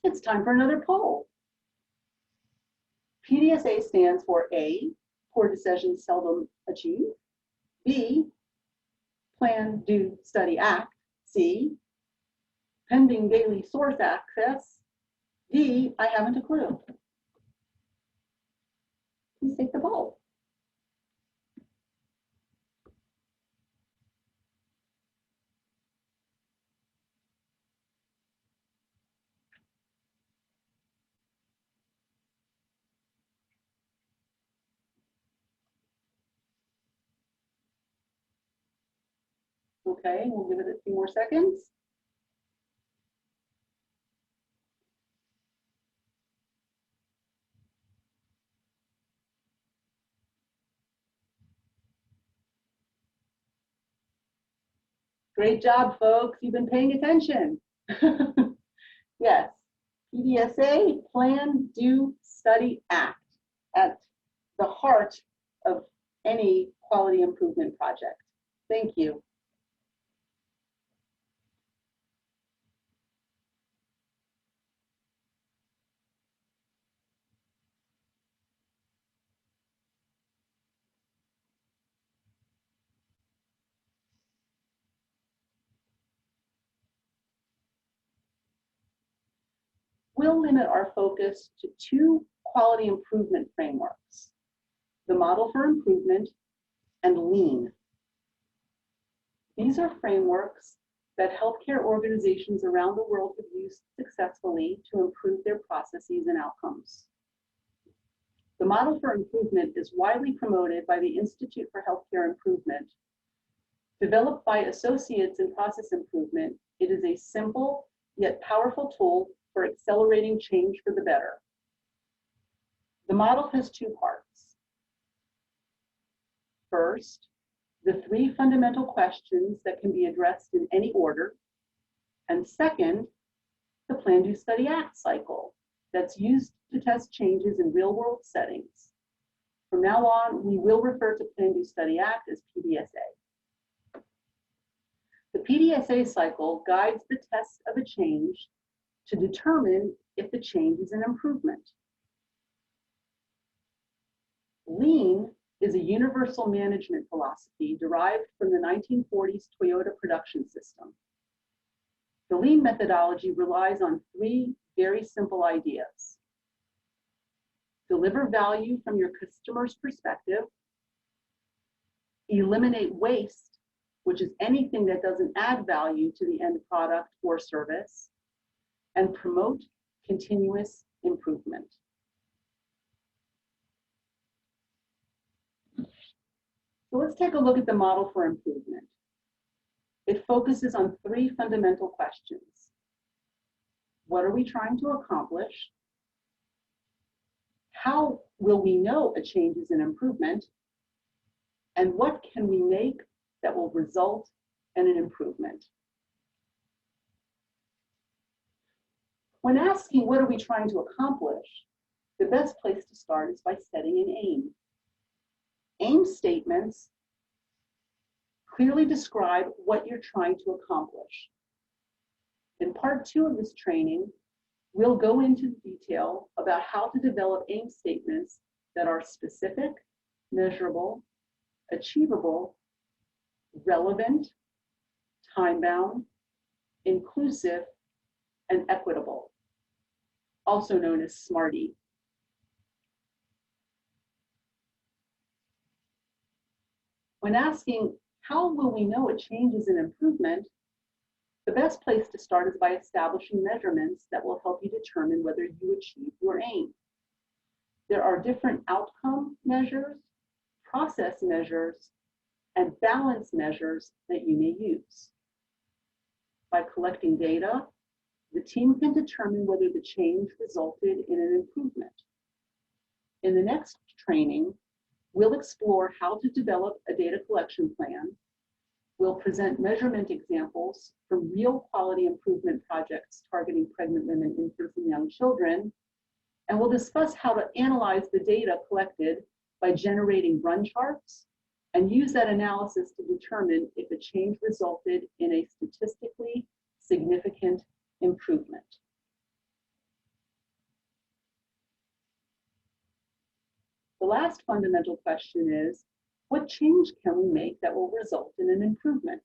It's time for another poll. PDSA stands for A, poor decisions seldom achieve. B, plan, do, study, act. C, pending daily source access. D, I haven't a clue. Please take the poll. Okay, we'll give it a few more seconds. Great job, folks. You've been paying attention. Yes, PDSA, plan, do, study, act, at the heart of any quality improvement project. Thank you. We'll limit our focus to two quality improvement frameworks: the Model for Improvement and Lean. These are frameworks that healthcare organizations around the world have used successfully to improve their processes and outcomes. The Model for Improvement is widely promoted by the Institute for Healthcare Improvement. Developed by associates in process improvement, it is a simple yet powerful tool for accelerating change for the better. The model has two parts. First, the three fundamental questions that can be addressed in any order. And second, the Plan, Do, Study, Act cycle that's used to test changes in real-world settings. From now on, we will refer to Plan, Do, Study, Act as PDSA. The PDSA cycle guides the test of a change to determine if the change is an improvement. Lean is a universal management philosophy derived from the 1940s Toyota production system. The Lean methodology relies on three very simple ideas: deliver value from your customer's perspective, eliminate waste, which is anything that doesn't add value to the end product or service, and promote continuous improvement. So let's take a look at the Model for Improvement. It focuses on three fundamental questions. What are we trying to accomplish? How will we know a change is an improvement? And what can we make that will result in an improvement? When asking what are we trying to accomplish, the best place to start is by setting an aim. Aim statements clearly describe what you're trying to accomplish. In part 2 of this training, we'll go into detail about how to develop aim statements that are specific, measurable, achievable, relevant, time-bound, inclusive, and equitable, also known as SMARTY. When asking, how will we know a change is an improvement, the best place to start is by establishing measurements that will help you determine whether you achieve your aim. There are different outcome measures, process measures, and balance measures that you may use. By collecting data, the team can determine whether the change resulted in an improvement. In the next training, we'll explore how to develop a data collection plan. We'll present measurement examples from real quality improvement projects targeting pregnant women, infants, and young children. And we'll discuss how to analyze the data collected by generating run charts and use that analysis to determine if a change resulted in a statistically significant improvement. last fundamental question is, what change can we make that will result in an improvement?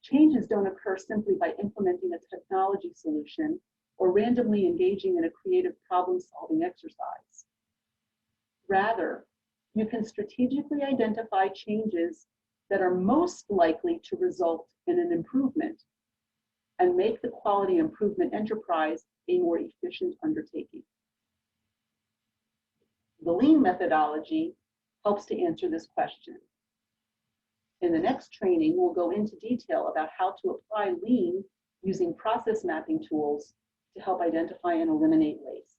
Changes don't occur simply by implementing a technology solution or randomly engaging in a creative problem-solving exercise. Rather, you can strategically identify changes that are most likely to result in an improvement and make the quality improvement enterprise a more efficient undertaking. The Lean methodology helps to answer this question. In the next training, we'll go into detail about how to apply Lean using process mapping tools to help identify and eliminate waste.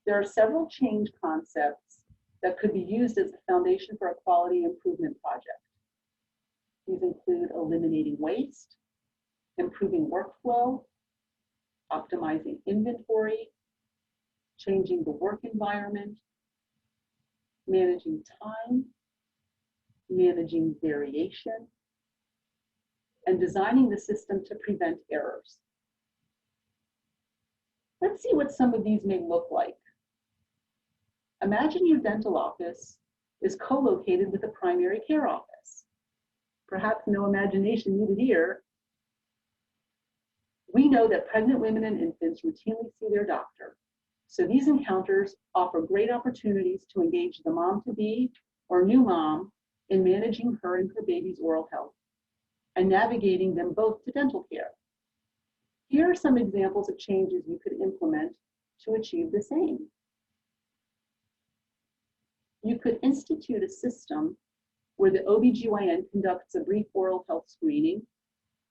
There are several change concepts that could be used as the foundation for a quality improvement project. These include eliminating waste, improving workflow, optimizing inventory, changing the work environment, managing time, managing variation, and designing the system to prevent errors. Let's see what some of these may look like. Imagine your dental office is co-located with a primary care office. Perhaps no imagination needed here. We know that pregnant women and infants routinely see their doctor. So these encounters offer great opportunities to engage the mom-to-be or new mom in managing her and her baby's oral health and navigating them both to dental care. Here are some examples of changes you could implement to achieve the same. You could institute a system where the OBGYN conducts a brief oral health screening,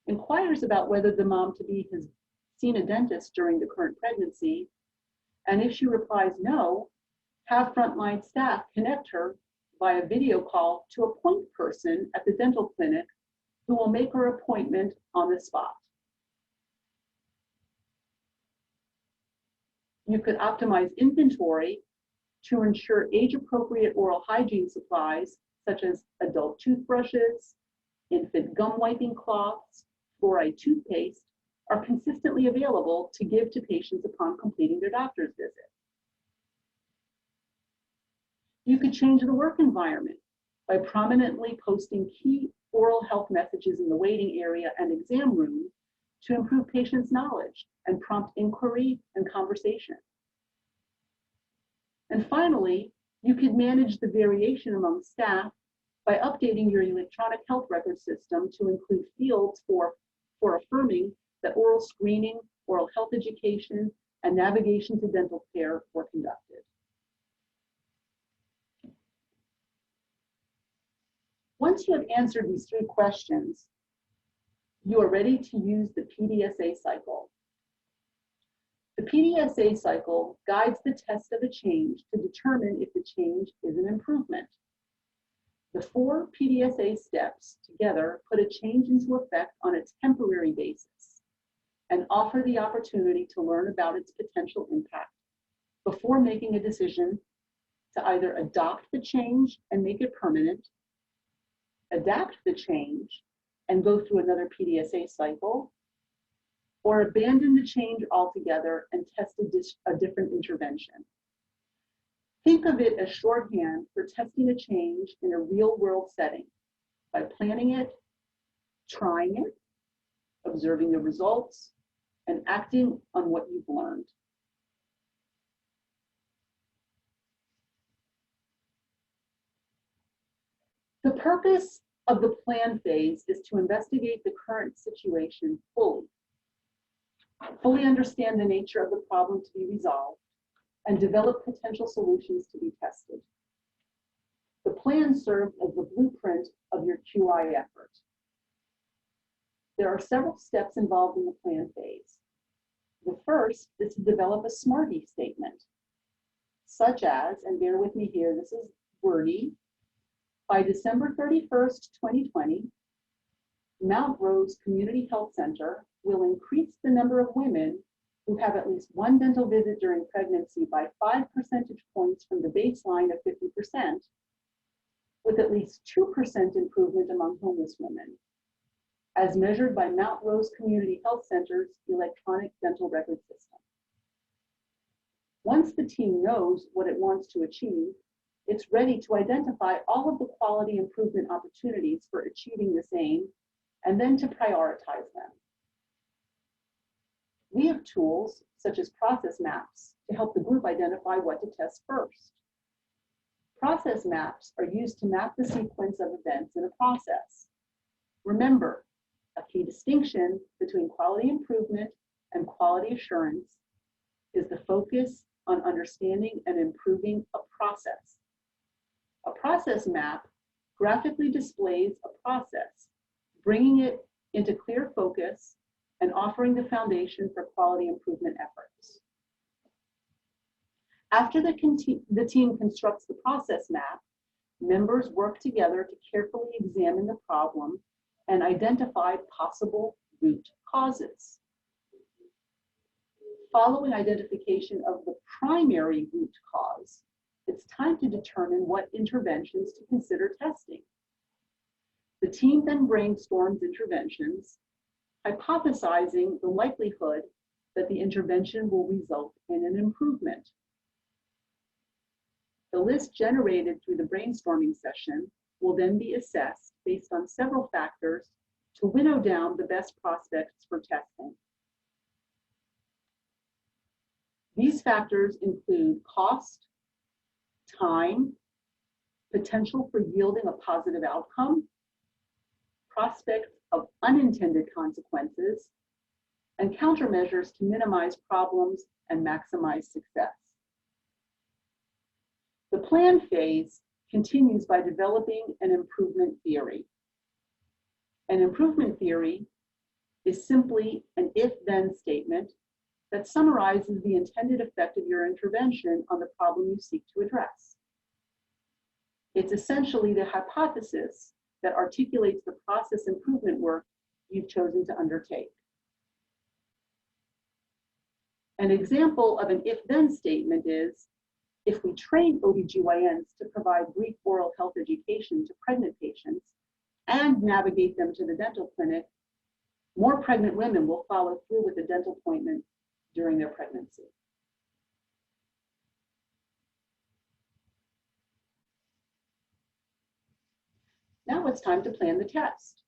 inquires about whether the mom-to-be has seen a dentist during the current pregnancy, and if she replies no, have frontline staff connect her via video call to a point person at the dental clinic who will make her appointment on the spot. You could optimize inventory to ensure age-appropriate oral hygiene supplies, such as adult toothbrushes, infant gum wiping cloths, fluoride toothpaste, are consistently available to give to patients upon completing their doctor's visit. You could change the work environment by prominently posting key oral health messages in the waiting area and exam room to improve patients' knowledge and prompt inquiry and conversation. And finally, you could manage the variation among staff by updating your electronic health record system to include fields for affirming that oral screening, oral health education, and navigation to dental care were conducted. Once you have answered these three questions, you are ready to use the PDSA cycle. The PDSA cycle guides the test of a change to determine if the change is an improvement. The 4 PDSA steps together put a change into effect on a temporary basis and offer the opportunity to learn about its potential impact before making a decision to either adopt the change and make it permanent, adapt the change and go through another PDSA cycle, or abandon the change altogether and test a different intervention. Think of it as shorthand for testing a change in a real-world setting by planning it, trying it, observing the results, and acting on what you've learned. The purpose of the plan phase is to investigate the current situation fully understand the nature of the problem to be resolved, and develop potential solutions to be tested. The plan serves as the blueprint of your QI effort. There are several steps involved in the plan phase. The first is to develop a SMARTY statement, such as, and bear with me here, this is wordy, by December 31st, 2020, Mount Rose Community Health Center will increase the number of women who have at least one dental visit during pregnancy by 5 percentage points from the baseline of 50%, with at least 2% improvement among homeless women, as measured by Mount Rose Community Health Center's electronic dental record system. Once the team knows what it wants to achieve, it's ready to identify all of the quality improvement opportunities for achieving this aim, and then to prioritize them. We have tools such as process maps to help the group identify what to test first. Process maps are used to map the sequence of events in a process. Remember, a key distinction between quality improvement and quality assurance is the focus on understanding and improving a process. A process map graphically displays a process, bringing it into clear focus and offering the foundation for quality improvement efforts. After the team constructs the process map, members work together to carefully examine the problem and identify possible root causes. Following identification of the primary root cause, it's time to determine what interventions to consider testing. The team then brainstorms interventions, hypothesizing the likelihood that the intervention will result in an improvement. The list generated through the brainstorming session will then be assessed based on several factors to winnow down the best prospects for testing. These factors include cost, time, potential for yielding a positive outcome, prospects of unintended consequences, and countermeasures to minimize problems and maximize success. The plan phase continues by developing an improvement theory. An improvement theory is simply an if-then statement that summarizes the intended effect of your intervention on the problem you seek to address. It's essentially the hypothesis that articulates the process improvement work you've chosen to undertake. An example of an if-then statement is, if we train OBGYNs to provide brief oral health education to pregnant patients and navigate them to the dental clinic, more pregnant women will follow through with a dental appointment during their pregnancy. Now it's time to plan the test.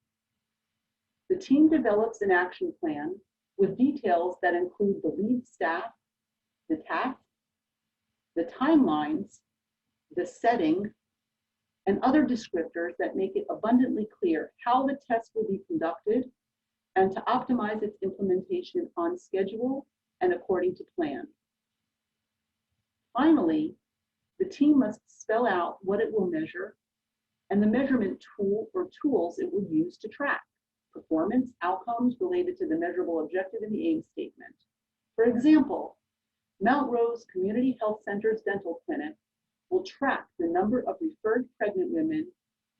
The team develops an action plan with details that include the lead staff, the task, the timelines, the setting, and other descriptors that make it abundantly clear how the test will be conducted and to optimize its implementation on schedule and according to plan. Finally, the team must spell out what it will measure and the measurement tool or tools it will use to track performance outcomes related to the measurable objective in the aim statement. For example, Mount Rose Community Health Center's dental clinic will track the number of referred pregnant women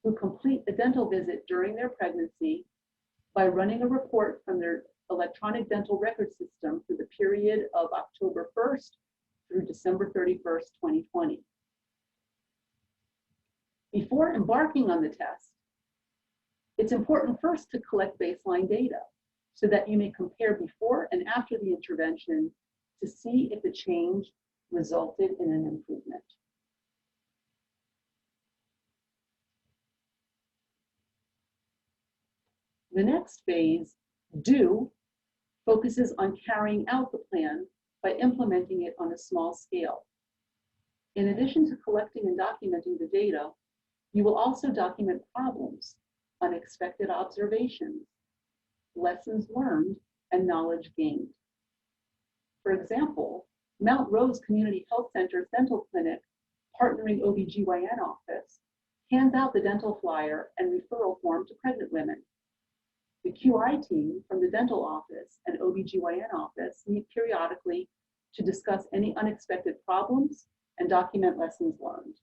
who complete a dental visit during their pregnancy by running a report from their electronic dental record system for the period of October 1st through December 31st, 2020. Before embarking on the test, it's important first to collect baseline data so that you may compare before and after the intervention to see if the change resulted in an improvement. The next phase, do, focuses on carrying out the plan by implementing it on a small scale. In addition to collecting and documenting the data, you will also document problems, unexpected observations, lessons learned, and knowledge gained. For example, Mount Rose Community Health Center's dental clinic, partnering OBGYN office, hands out the dental flyer and referral form to pregnant women. The QI team from the dental office and OBGYN office meet periodically to discuss any unexpected problems and document lessons learned.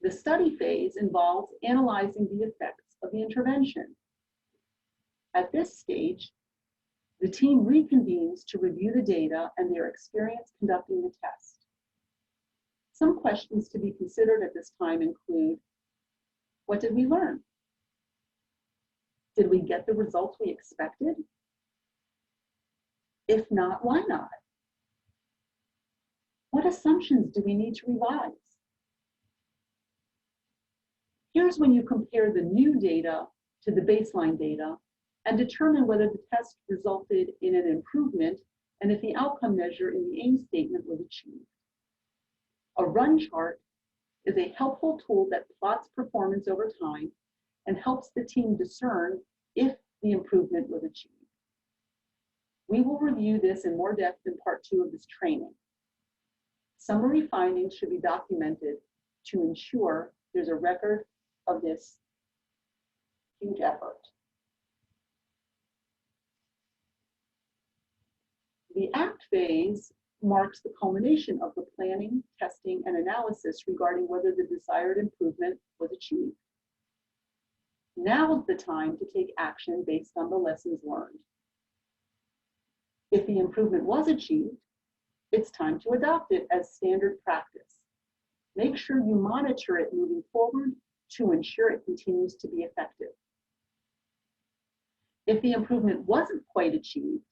The study phase involves analyzing the effects of the intervention. At this stage, the team reconvenes to review the data and their experience conducting the test. Some questions to be considered at this time include, what did we learn? Did we get the results we expected? If not, why not? What assumptions do we need to revise? Here's when you compare the new data to the baseline data and determine whether the test resulted in an improvement and if the outcome measure in the aim statement was achieved. A run chart is a helpful tool that plots performance over time and helps the team discern if the improvement was achieved. We will review this in more depth in part 2 of this training. Summary findings should be documented to ensure there's a record of this huge effort. The ACT phase marks the culmination of the planning, testing, and analysis regarding whether the desired improvement was achieved. Now is the time to take action based on the lessons learned. If the improvement was achieved, it's time to adopt it as standard practice. Make sure you monitor it moving forward to ensure it continues to be effective. If the improvement wasn't quite achieved,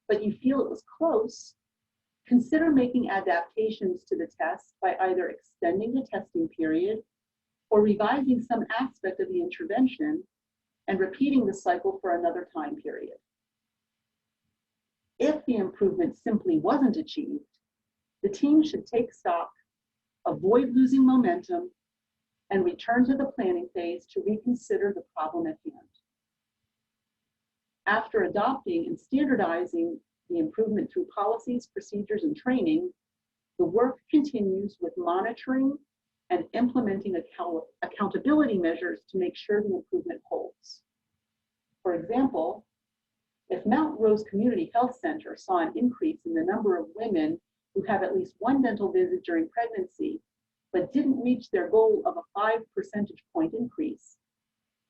but you feel it was close, consider making adaptations to the test by either extending the testing period or revising some aspect of the intervention and repeating the cycle for another time period. If the improvement simply wasn't achieved, the team should take stock, avoid losing momentum, and return to the planning phase to reconsider the problem at hand. After adopting and standardizing the improvement through policies, procedures, and training, the work continues with monitoring and implementing accountability measures to make sure the improvement holds. For example, if Mount Rose Community Health Center saw an increase in the number of women who have at least one dental visit during pregnancy, but didn't reach their goal of a 5 percentage point increase,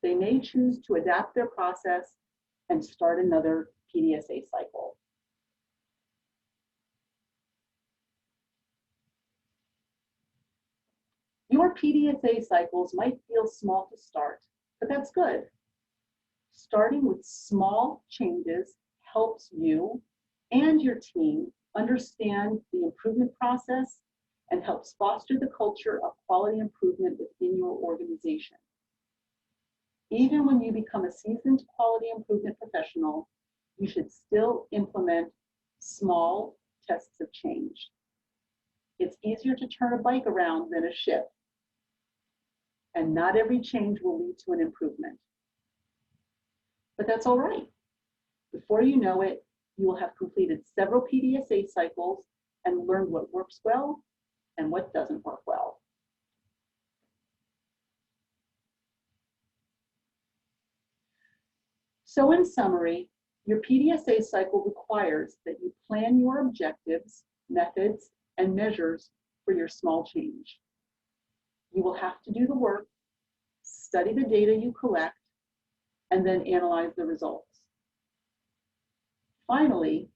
they may choose to adapt their process and start another PDSA cycle. Your PDSA cycles might feel small to start, but that's good. Starting with small changes helps you and your team understand the improvement process and helps foster the culture of quality improvement within your organization. Even when you become a seasoned quality improvement professional, you should still implement small tests of change. It's easier to turn a bike around than a ship, and not every change will lead to an improvement. But that's all right. Before you know it, you will have completed several PDSA cycles and learned what works well and what doesn't work well. So in summary, your PDSA cycle requires that you plan your objectives, methods, and measures for your small change. You will have to do the work, study the data you collect, and then analyze the results. Finally,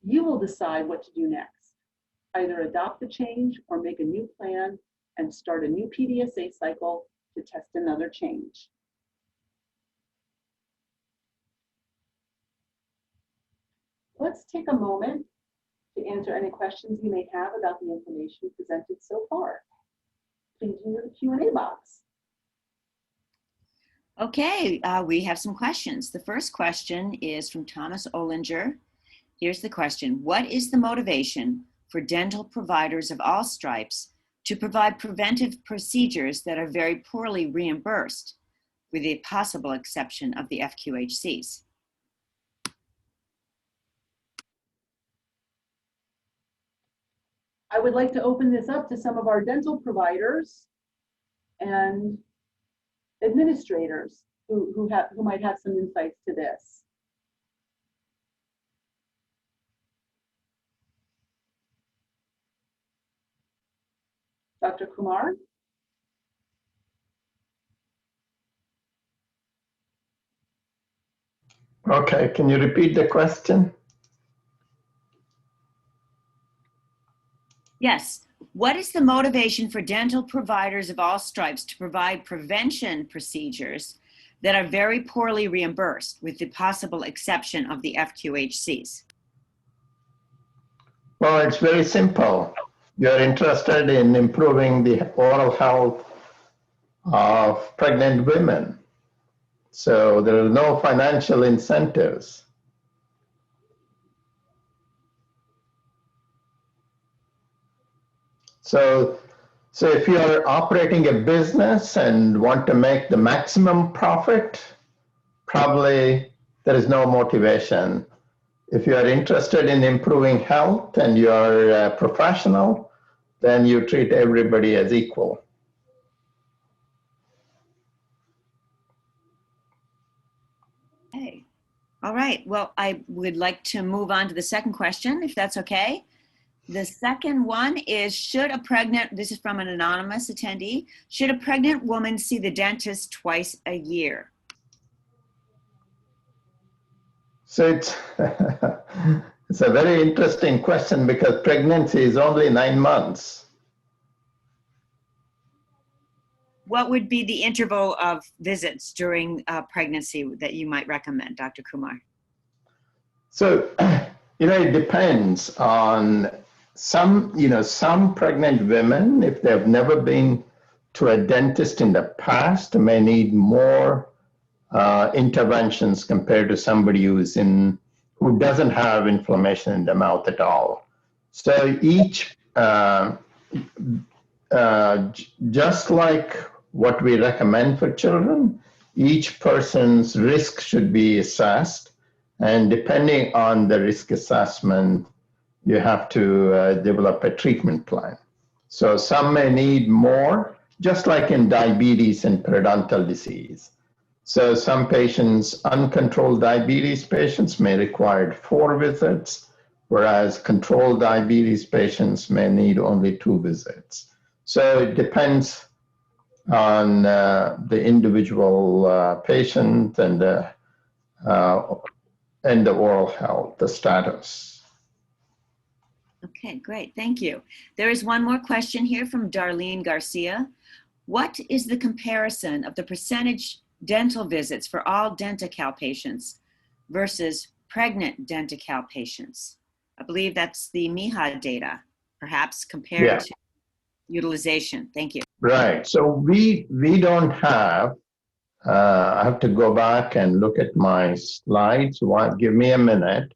you will decide what to do next. Either adopt the change or make a new plan and start a new PDSA cycle to test another change. Let's take a moment to answer any questions you may have about the information presented so far. Please use the Q&A box. Okay, we have some questions. The first question is from Thomas Olinger. Here's the question. What is the motivation for dental providers of all stripes to provide preventive procedures that are very poorly reimbursed, with the possible exception of the FQHCs? I would like to open this up to some of our dental providers and administrators who might have some insights to this. Dr. Kumar? Okay, can you repeat the question? Yes. What is the motivation for dental providers of all stripes to provide prevention procedures that are very poorly reimbursed, with the possible exception of the FQHCs? Well, it's very simple. You're interested in improving the oral health of pregnant women. So there are no financial incentives. So if you're operating a business and want to make the maximum profit, probably there is no motivation. If you are interested in improving health and you're a professional, then you treat everybody as equal. Okay. All right. Well, I would like to move on to the second question, if that's okay. The second one is, this is from an anonymous attendee, should a pregnant woman see the dentist twice a year? So it's, it's a very interesting question because pregnancy is only 9 months. What would be the interval of visits during pregnancy that you might recommend, Dr. Kumar? So, it depends on some pregnant women, if they've never been to a dentist in the past, may need more interventions compared to somebody who doesn't have inflammation in the mouth at all. So each, just like what we recommend for children, each person's risk should be assessed. And depending on the risk assessment, you have to develop a treatment plan. So some may need more, just like in diabetes and periodontal disease. So some patients, uncontrolled diabetes patients, may require 4 visits, whereas controlled diabetes patients may need only 2 visits. So it depends on the individual patient and the oral health, the status. Okay, great. Thank you. There is one more question here from Darlene Garcia. What is the comparison of the percentage dental visits for all Denti-Cal patients versus pregnant Denti-Cal patients? I believe that's the MIHA data, perhaps compared to utilization. Thank you. Right. So we don't have, I have to go back and look at my slides. Give me a minute.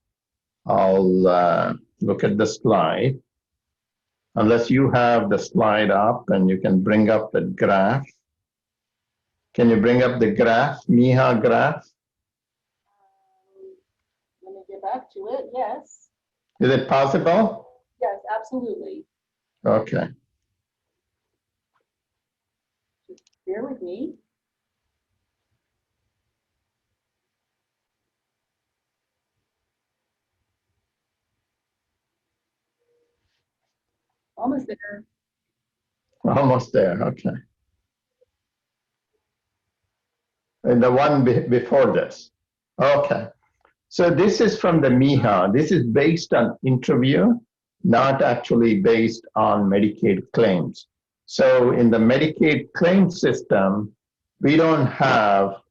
I'll look at the slide. Unless you have the slide up and you can bring up the graph. Can you bring up the graph, MIHA graph? Let me get back to it. Yes. Is it possible? Yes, absolutely. Okay. Just bear with me. Almost there. Almost there. Okay. And the one before this. Okay. So this is from the MIHA. This is based on interview, not actually based on Medicaid claims. So in the Medicaid claim system, we don't have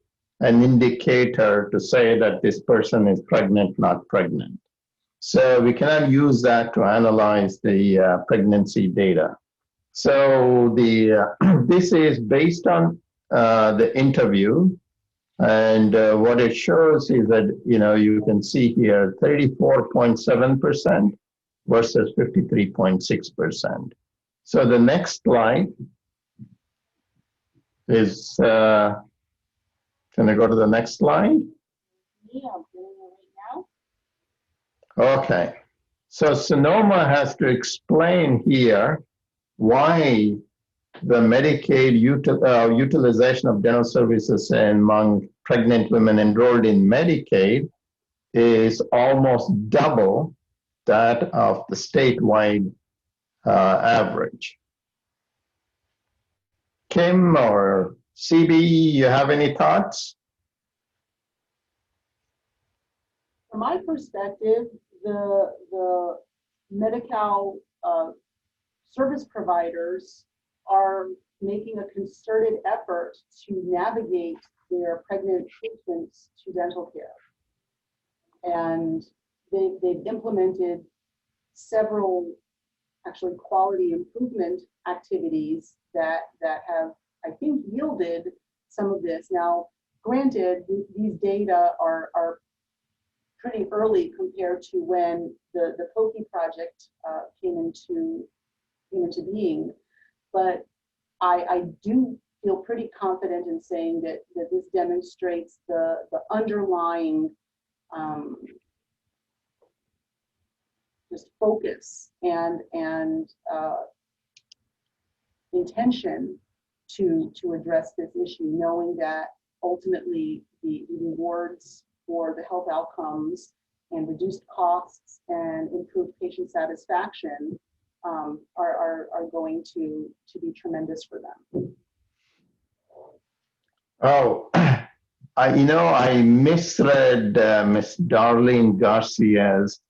an indicator to say that this person is pregnant, not pregnant. So we cannot use that to analyze the pregnancy data. So this is based on the interview. And what it shows is that, you can see here 34.7% versus 53.6%. So the next slide is, can I go to the next slide? Yeah, I'm doing it right now. Okay. So Sonoma has to explain here why the Medicaid utilization of dental services among pregnant women enrolled in Medicaid is almost double that of the statewide average. Kim or CB, you have any thoughts? From my perspective, the Medi-Cal service providers are making a concerted effort to navigate their pregnant patients to dental care. And they've implemented several actually quality improvement activities that have, I think, yielded some of this. Now, granted, these data are pretty early compared to when the PIOHQI project came into being, but I do feel pretty confident in saying that this demonstrates the underlying just focus and intention to address this issue, knowing that ultimately the rewards for the health outcomes and reduced costs and improved patient satisfaction are going to be tremendous for them. Oh, I misread Miss Darlene Garcia's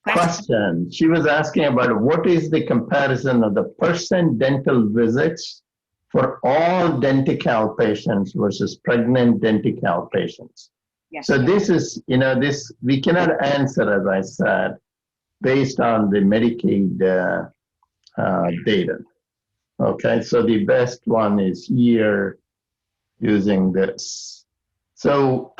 question. She was asking about what is the comparison of the percent dental visits for all Denti-Cal patients versus pregnant Denti-Cal patients. Yes. So this is, this we cannot answer, as I said, based on the Medicaid data. Okay, so the best one is here using this. So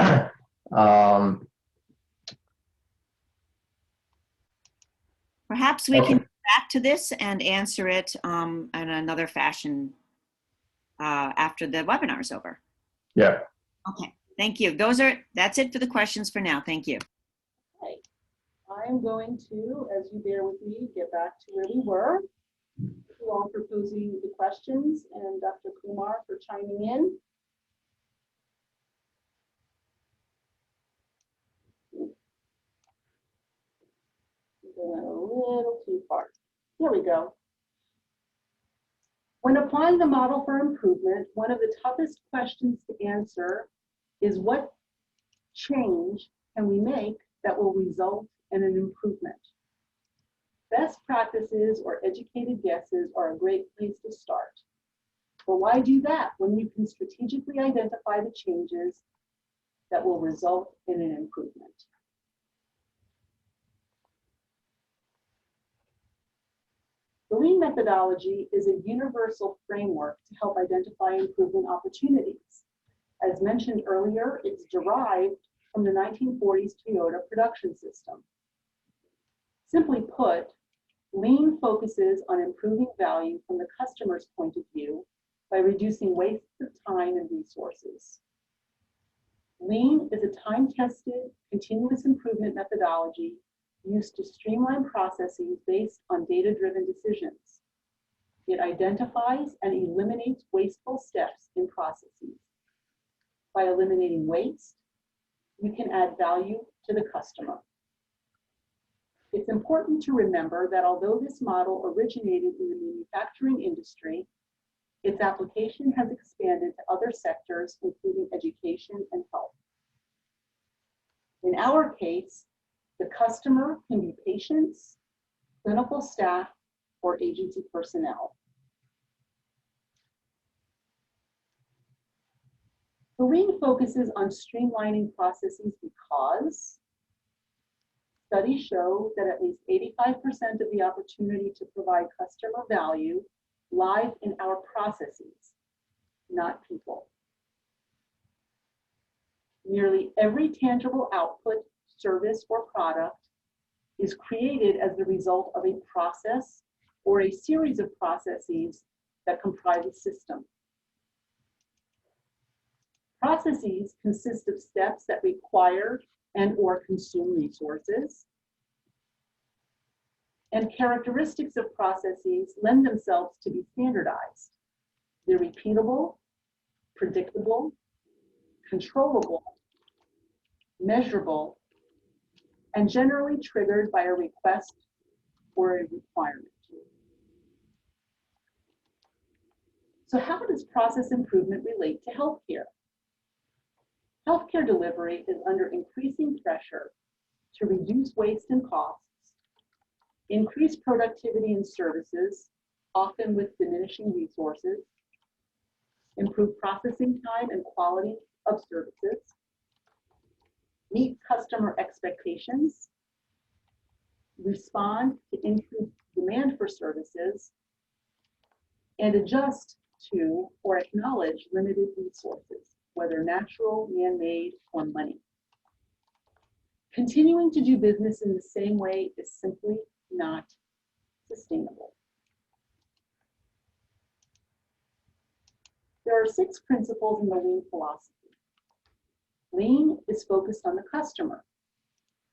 perhaps we can go back to this and answer it in another fashion after the webinar is over. Yeah. Okay, thank you. That's it for the questions for now. Thank you. Okay. I'm going to, as you bear with me, get back to where we were. You all for posing the questions and Dr. Kumar for chiming in. Going a little too far. Here we go. When applying the model for improvement, one of the toughest questions to answer is what change can we make that will result in an improvement? Best practices or educated guesses are a great place to start. But why do that when you can strategically identify the changes that will result in an improvement? The Lean methodology is a universal framework to help identify improvement opportunities. As mentioned earlier, it's derived from the 1940s Toyota production system. Simply put, Lean focuses on improving value from the customer's point of view by reducing waste of time and resources. Lean is a time-tested, continuous improvement methodology used to streamline processes based on data-driven decisions. It identifies and eliminates wasteful steps in processes. By eliminating waste, you can add value to the customer. It's important to remember that although this model originated in the manufacturing industry, its application has expanded to other sectors, including education and health. In our case, the customer can be patients, clinical staff, or agency personnel. The Lean focuses on streamlining processes because studies show that at least 85% of the opportunity to provide customer value lies in our processes, not people. Nearly every tangible output, service, or product is created as the result of a process or a series of processes that comprise a system. Processes consist of steps that require and/or consume resources, and characteristics of processes lend themselves to be standardized. They're repeatable, predictable, controllable, measurable, and generally triggered by a request or a requirement. So how does process improvement relate to healthcare? Healthcare delivery is under increasing pressure to reduce waste and costs, increase productivity in services, often with diminishing resources, improve processing time and quality of services, meet customer expectations, respond to increased demand for services, and adjust to or acknowledge limited resources, whether natural, man-made, or money. Continuing to do business in the same way is simply not sustainable. There are 6 principles in the Lean philosophy. Lean is focused on the customer.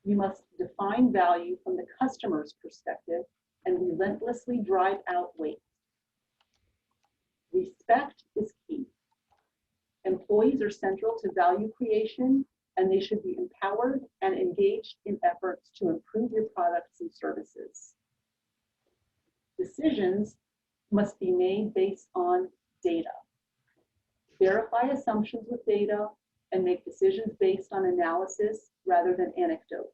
You must define value from the customer's perspective and relentlessly drive out waste. Respect is key. Employees are central to value creation, and they should be empowered and engaged in efforts to improve your products and services. Decisions must be made based on data. Verify assumptions with data and make decisions based on analysis rather than anecdote.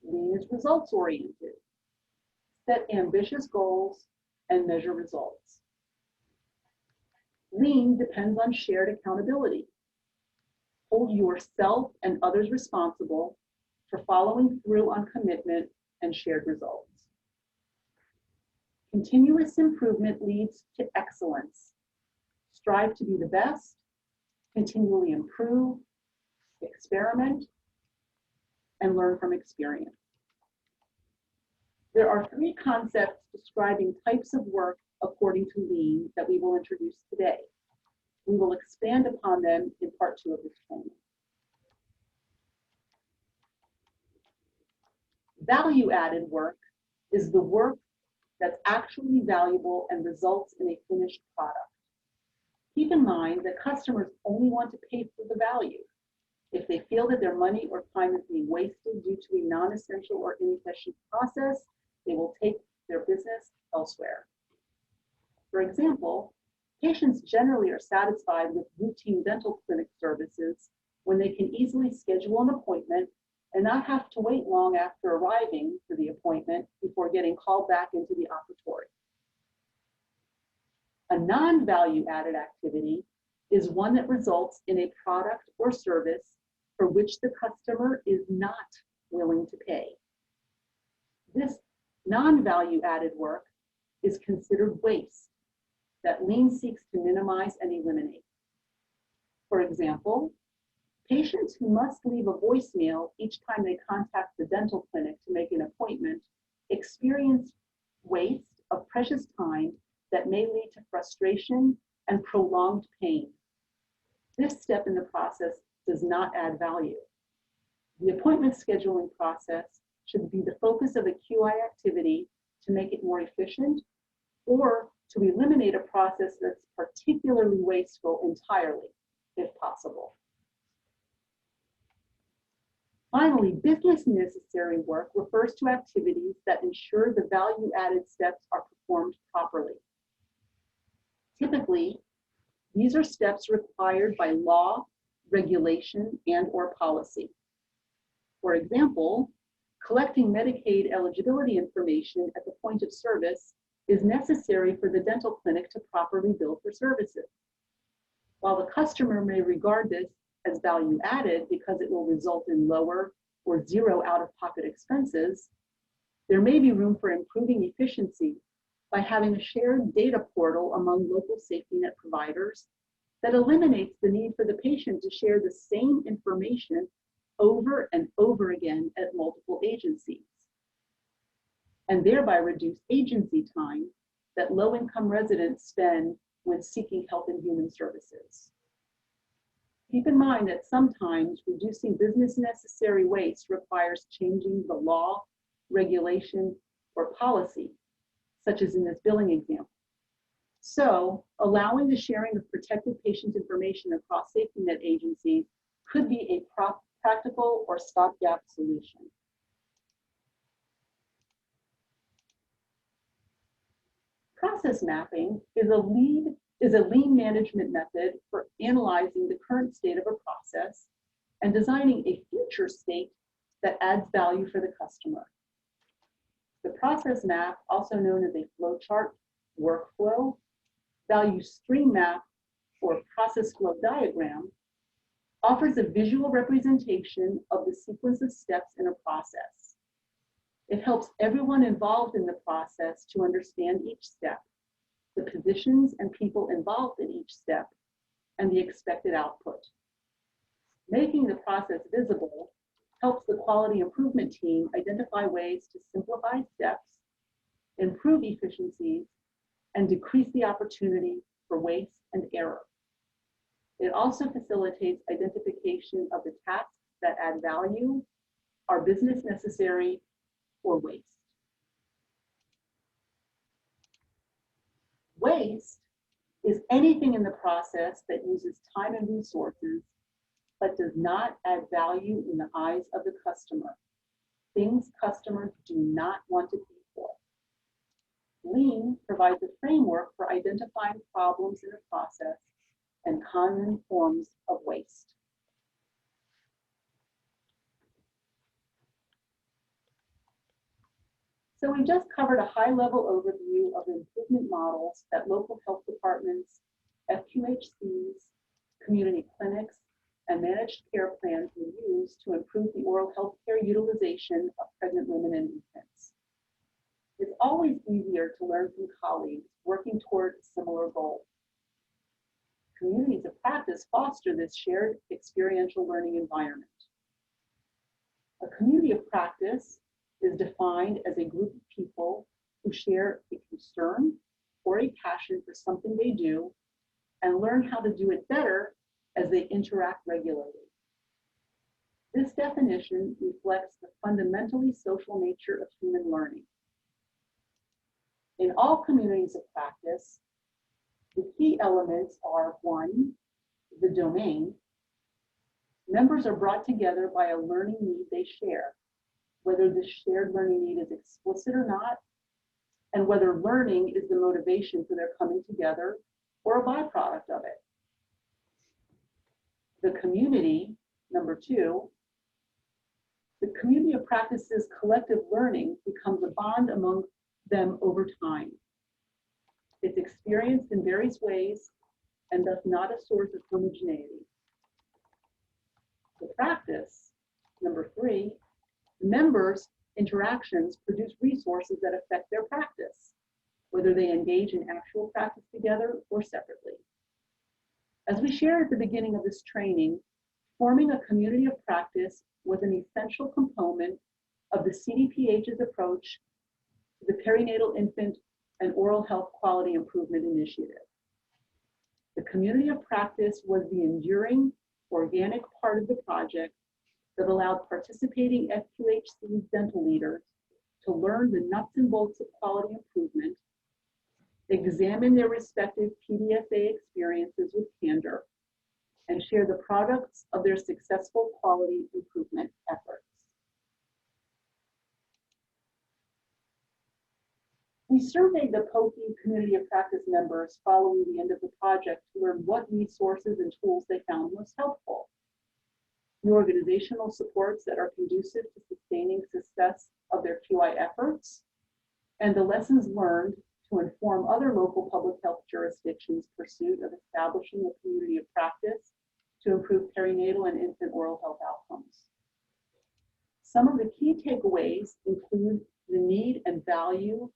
Lean is results-oriented. Set ambitious goals and measure results. Lean depends on shared accountability. Hold yourself and others responsible for following through on commitment and shared results. Continuous improvement leads to excellence. Strive to be the best, continually improve, experiment, and learn from experience. There are 3 concepts describing types of work according to Lean that we will introduce today. We will expand upon them in part 2 of this training. Value-added work is the work that's actually valuable and results in a finished product. Keep in mind that customers only want to pay for the value. If they feel that their money or time is being wasted due to a non-essential or inefficient process, they will take their business elsewhere. For example, patients generally are satisfied with routine dental clinic services when they can easily schedule an appointment and not have to wait long after arriving for the appointment before getting called back into the operatory. A non-value added activity is one that results in a product or service for which the customer is not willing to pay. This non-value added work is considered waste that Lean seeks to minimize and eliminate. For example, patients who must leave a voicemail each time they contact the dental clinic to make an appointment experience waste of precious time that may lead to frustration and prolonged pain. This step in the process does not add value. The appointment scheduling process should be the focus of a QI activity to make it more efficient or to eliminate a process that's particularly wasteful entirely, if possible. Finally, business necessary work refers to activities that ensure the value-added steps are performed properly. Typically, these are steps required by law, regulation, and/or policy. For example, collecting Medicaid eligibility information at the point of service is necessary for the dental clinic to properly bill for services. While the customer may regard this as value added because it will result in lower or zero out-of-pocket expenses, there may be room for improving efficiency by having a shared data portal among local safety net providers that eliminates the need for the patient to share the same information over and over again at multiple agencies, and thereby reduce agency time that low-income residents spend when seeking health and human services. Keep in mind that sometimes reducing business necessary waste requires changing the law, regulation, or policy, such as in this billing example. So, allowing the sharing of protected patient information across safety net agencies could be a practical or stopgap solution. Process mapping is a lean management method for analyzing the current state of a process and designing a future state that adds value for the customer. The process map, also known as a flowchart, workflow, value stream map, or process flow diagram, offers a visual representation of the sequence of steps in a process. It helps everyone involved in the process to understand each step, the positions and people involved in each step, and the expected output. Making the process visible helps the quality improvement team identify ways to simplify steps, improve efficiencies, and decrease the opportunity for waste and error. It also facilitates identification of the tasks that add value, are business necessary, or waste. Waste is anything in the process that uses time and resources, but does not add value in the eyes of the customer. Things customers do not want to pay for. Lean provides a framework for identifying problems in a process and common forms of waste. So we just covered a high-level overview of improvement models that local health departments, FQHCs, community clinics, and managed care plans will use to improve the oral health care utilization of pregnant women and infants. It's always easier to learn from colleagues working toward a similar goal. Communities of practice foster this shared experiential learning environment. A community of practice is defined as a group of people who share a concern or a passion for something they do and learn how to do it better as they interact regularly. This definition reflects the fundamentally social nature of human learning. In all communities of practice, the key elements are: 1, the domain. Members are brought together by a learning need they share, whether this shared learning need is explicit or not, and whether learning is the motivation for their coming together or a byproduct of it. The community, number 2, the community of practice's collective learning becomes a bond among them over time. It's experienced in various ways and thus not a source of homogeneity. The practice, number 3, members' interactions produce resources that affect their practice, whether they engage in actual practice together or separately. As we shared at the beginning of this training, forming a community of practice was an essential component of the CDPH's approach to the perinatal infant and oral health quality improvement initiative. The community of practice was the enduring, organic part of the project that allowed participating FQHC's dental leaders to learn the nuts and bolts of quality improvement, examine their respective PDSA experiences with candor, and share the products of their successful quality improvement efforts. We surveyed the PIOHQI community of practice members following the end of the project to learn what resources and tools they found most helpful. The organizational supports that are conducive to sustaining success of their QI efforts, and the lessons learned to inform other local public health jurisdictions' pursuit of establishing a community of practice to improve perinatal and infant oral health outcomes. Some of the key takeaways include the need and value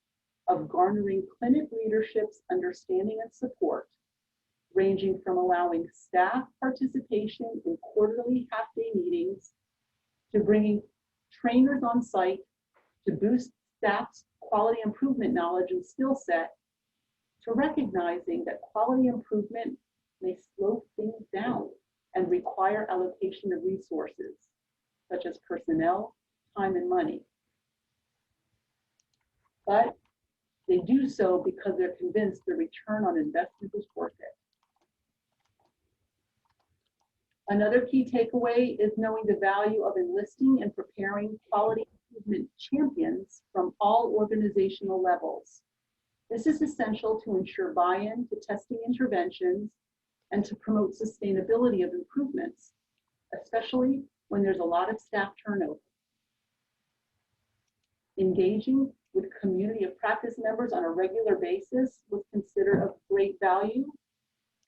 of garnering clinic leadership's understanding and support, ranging from allowing staff participation in quarterly half-day meetings to bringing trainers on site to boost staff's quality improvement knowledge and skill set, to recognizing that quality improvement may slow things down and require allocation of resources, such as personnel, time, and money. But they do so because they're convinced the return on investment is worth it. Another key takeaway is knowing the value of enlisting and preparing quality improvement champions from all organizational levels. This is essential to ensure buy-in to testing interventions and to promote sustainability of improvements, especially when there's a lot of staff turnover. Engaging with community of practice members on a regular basis was considered of great value,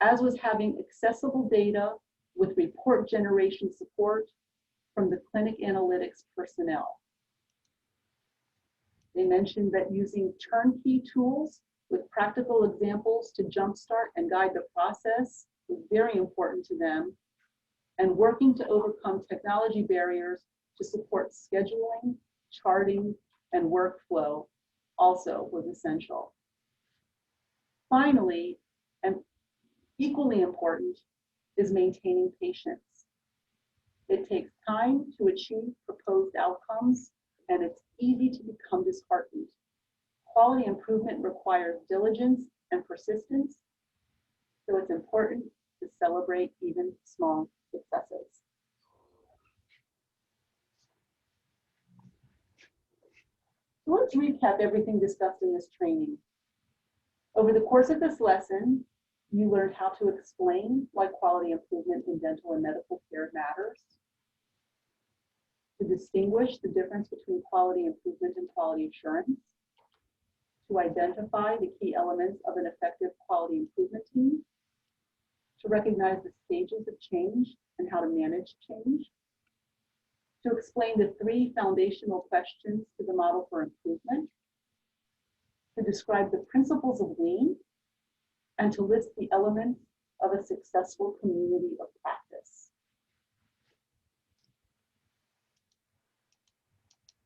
as was having accessible data with report generation support from the clinic analytics personnel. They mentioned that using turnkey tools with practical examples to jumpstart and guide the process was very important to them, and working to overcome technology barriers to support scheduling, charting, and workflow also was essential. Finally, and equally important, is maintaining patience. It takes time to achieve proposed outcomes, and it's easy to become disheartened. Quality improvement requires diligence and persistence, so it's important to celebrate even small successes. So let's recap everything discussed in this training. Over the course of this lesson, you learned how to explain why quality improvement in dental and medical care matters, to distinguish the difference between quality improvement and quality assurance, to identify the key elements of an effective quality improvement team, to recognize the stages of change and how to manage change, to explain the 3 foundational questions to the model for improvement, to describe the principles of Lean, and to list the elements of a successful community of practice.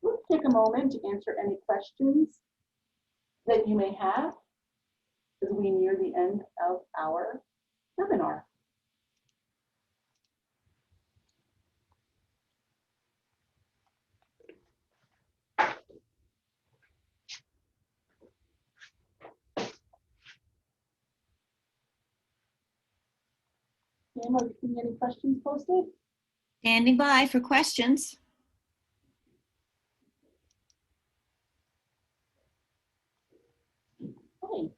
Let's take a moment to answer any questions that you may have as we near the end of our webinar. Sam, are you seeing any questions posted? Standing by for questions. Okay.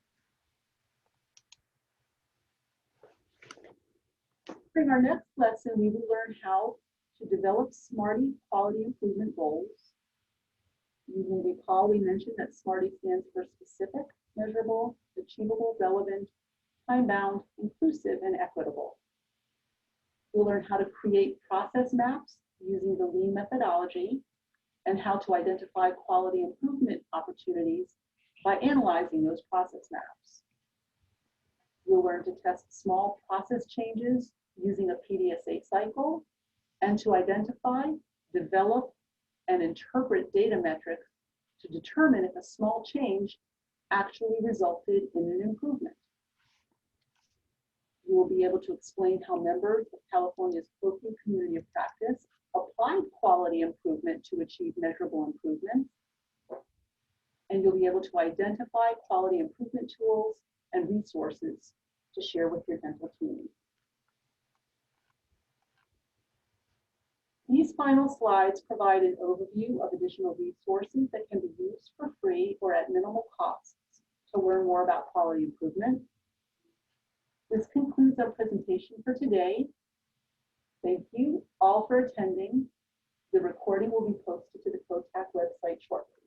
During our next lesson, we will learn how to develop SMARTY quality improvement goals. You will recall we mentioned that SMARTY stands for specific, measurable, achievable, relevant, time-bound, inclusive, and equitable. We'll learn how to create process maps using the Lean methodology and how to identify quality improvement opportunities by analyzing those process maps. You'll learn to test small process changes using a PDSA cycle and to identify, develop, and interpret data metrics to determine if a small change actually resulted in an improvement. You will be able to explain how members of California's PIOHQI community of practice applied quality improvement to achieve measurable improvements. And you'll be able to identify quality improvement tools and resources to share with your dental team. These final slides provide an overview of additional resources that can be used for free or at minimal costs to learn more about quality improvement. This concludes our presentation for today. Thank you all for attending. The recording will be posted to the COTAC website shortly.